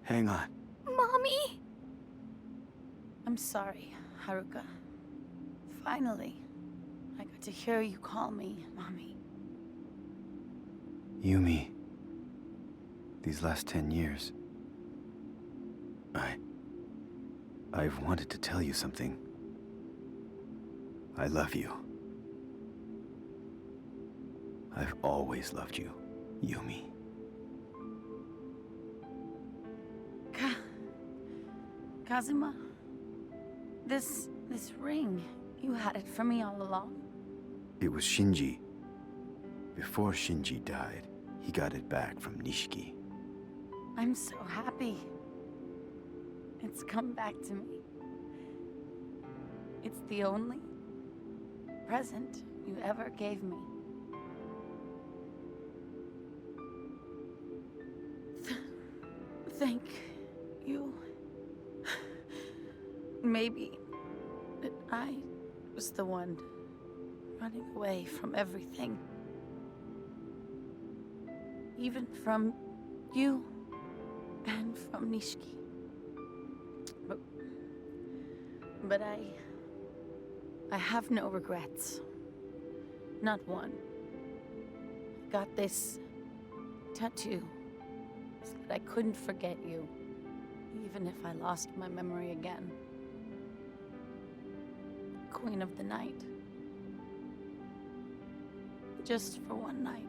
Hang on. Mommy! I'm sorry, Haruka. Finally, I got to hear you call me Mommy. Yumi. These last 10 years... I've wanted to tell you something. I love you. I've always loved you, Yumi. Kazuma, this ring, you had it for me all along. It was Shinji. Before Shinji died, he got it back from Nishiki. I'm so happy. It's come back to me. It's the only present you ever gave me. Thank you. Maybe that I was the one running away from everything. Even from you and from Nishiki. But I have no regrets. Not one. I got this tattoo so that I couldn't forget you, even if I lost my memory again. Queen of the Night. Just for one night.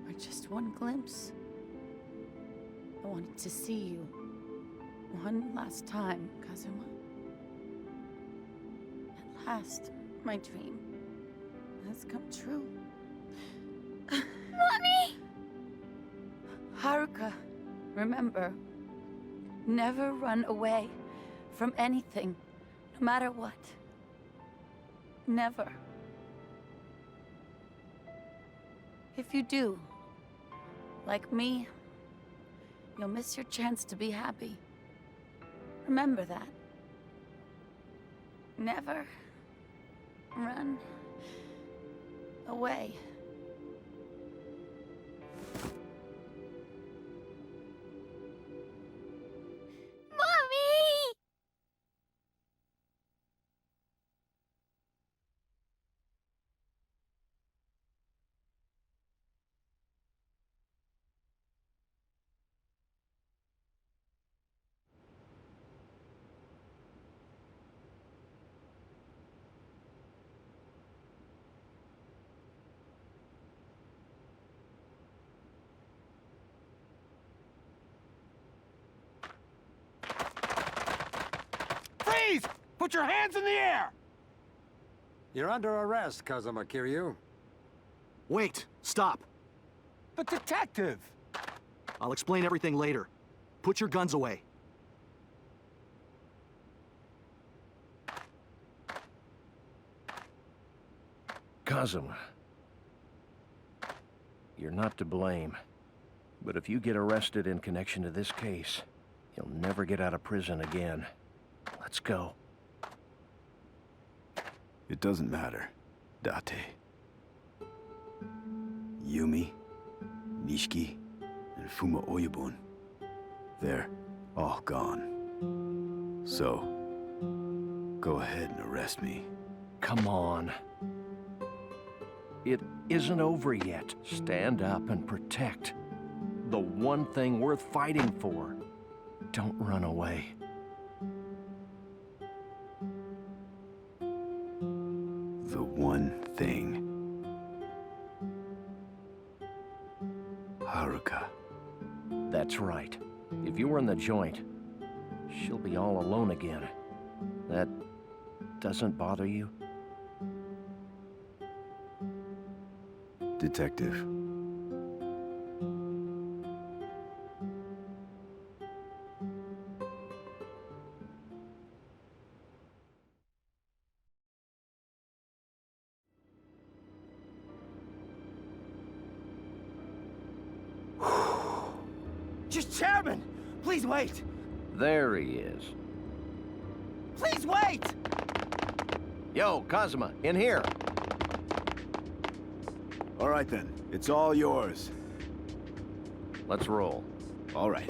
Or just one glimpse. I wanted to see you one last time, Kazuma. At last, my dream has come true. Mommy! Haruka, remember, never run away from anything. No matter what. Never. If you do, like me, you'll miss your chance to be happy. Remember that. Never run away. Mommy! Freeze! Put your hands in the air! You're under arrest, Kazuma Kiryu. Wait! Stop! But detective! I'll explain everything later. Put your guns away. Kazuma. You're not to blame. But if you get arrested in connection to this case, you'll never get out of prison again. Let's go. It doesn't matter, Date. Yumi, Nishiki, and Fuma Oyabun. They're all gone. So, go ahead and arrest me. Come on. It isn't over yet. Stand up and protect the one thing worth fighting for. Don't run away. The one thing. Haruka. That's right. If you were in the joint, she'll be all alone again. That doesn't bother you? Detective. Just Chairman! Please wait! There he is. Please wait! Yo, Kazuma, in here. All right then, it's all yours. Let's roll. All right.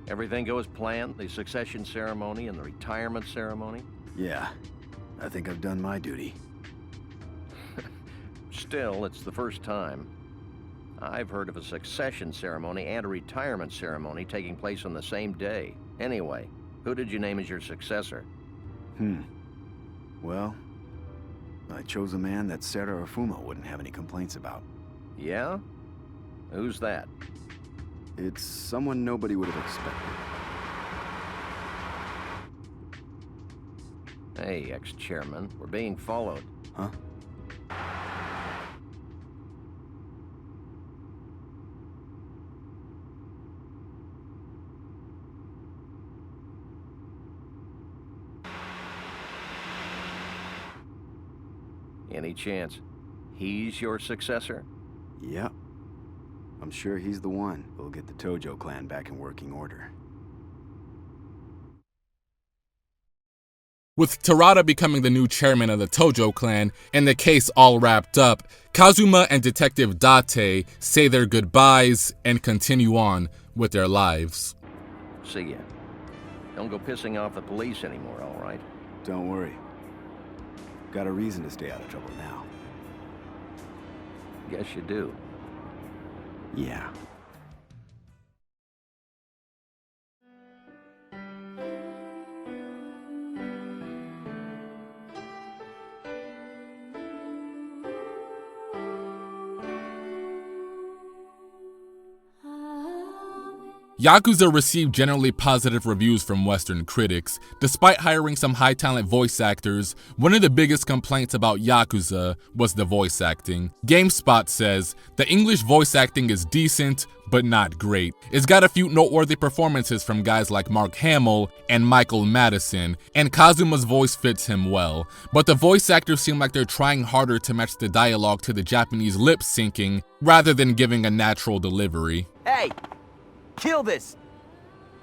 Everything go as planned? The succession ceremony and the retirement ceremony? Yeah, I think I've done my duty. Still, it's the first time. I've heard of a succession ceremony and a retirement ceremony taking place on the same day. Anyway, who did you name as your successor? Well, I chose a man that Sera or Fuma wouldn't have any complaints about. Yeah? Who's that? It's someone nobody would have expected. Hey, ex-chairman, we're being followed. Huh? Any chance he's your successor? Yep. I'm sure he's the one who'll get the Tojo clan back in working order. With Terada becoming the new chairman of the Tojo clan and the case all wrapped up, Kazuma and Detective Date say their goodbyes and continue on with their lives. See ya. Don't go pissing off the police anymore, all right? Don't worry. Got a reason to stay out of trouble now. Guess you do. Yeah. Yakuza received generally positive reviews from Western critics. Despite hiring some high-talent voice actors, one of the biggest complaints about Yakuza was the voice acting. GameSpot says, the English voice acting is decent, but not great. It's got a few noteworthy performances from guys like Mark Hamill and Michael Madison, and Kazuma's voice fits him well. But the voice actors seem like they're trying harder to match the dialogue to the Japanese lip syncing, rather than giving a natural delivery. Hey! Kill this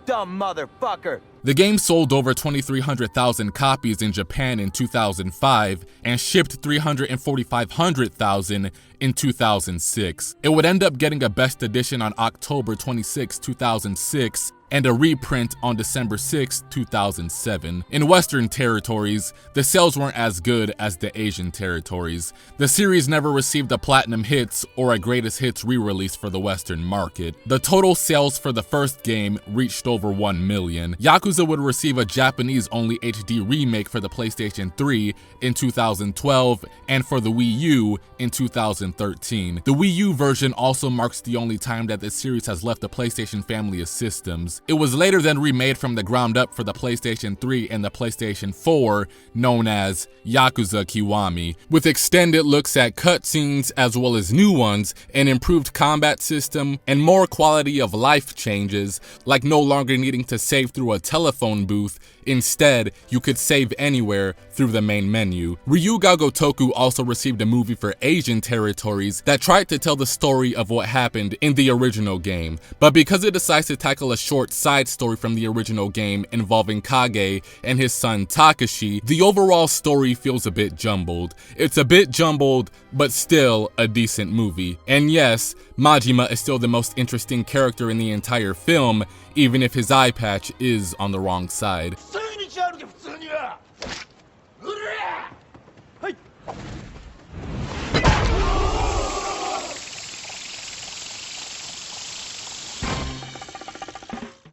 dumb motherfucker! The game sold over 2,300,000 copies in Japan in 2005 and shipped 345,000 in 2006. It would end up getting a best edition on October 26, 2006, and a reprint on December 6, 2007. In Western territories, the sales weren't as good as the Asian territories. The series never received a Platinum Hits or a Greatest Hits re-release for the Western market. The total sales for the first game reached over 1 million. Yakuza would receive a Japanese-only HD remake for the PlayStation 3 in 2012 and for the Wii U in 2013. The Wii U version also marks the only time that the series has left the PlayStation family of systems. It was later then remade from the ground up for the PlayStation 3 and the PlayStation 4, known as Yakuza Kiwami, with extended looks at cutscenes as well as new ones, an improved combat system, and more quality of life changes, like no longer needing to save through a telephone booth. Instead, you could save anywhere through the main menu. Ryuga Gotoku also received a movie for Asian territories that tried to tell the story of what happened in the original game, but because it decides to tackle a short side story from the original game involving Kage and his son Takashi, the overall story feels a bit jumbled. It's a bit jumbled, but still a decent movie. And yes, Majima is still the most interesting character in the entire film, even if his eye patch is on the wrong side.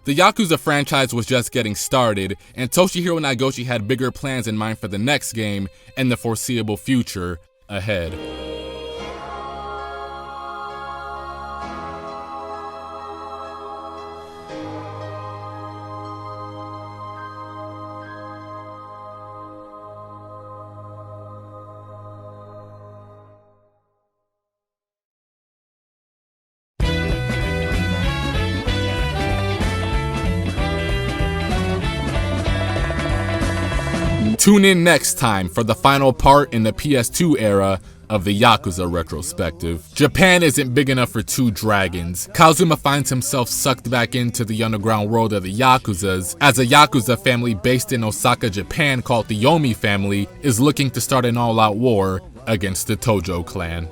The Yakuza franchise was just getting started, and Toshihiro Nagoshi had bigger plans in mind for the next game and the foreseeable future ahead. Tune in next time for the final part in the PS2 era of the Yakuza Retrospective. Japan isn't big enough for two dragons. Kazuma finds himself sucked back into the underground world of the Yakuzas, as a Yakuza family based in Osaka, Japan called the Yomi family is looking to start an all-out war against the Tojo clan.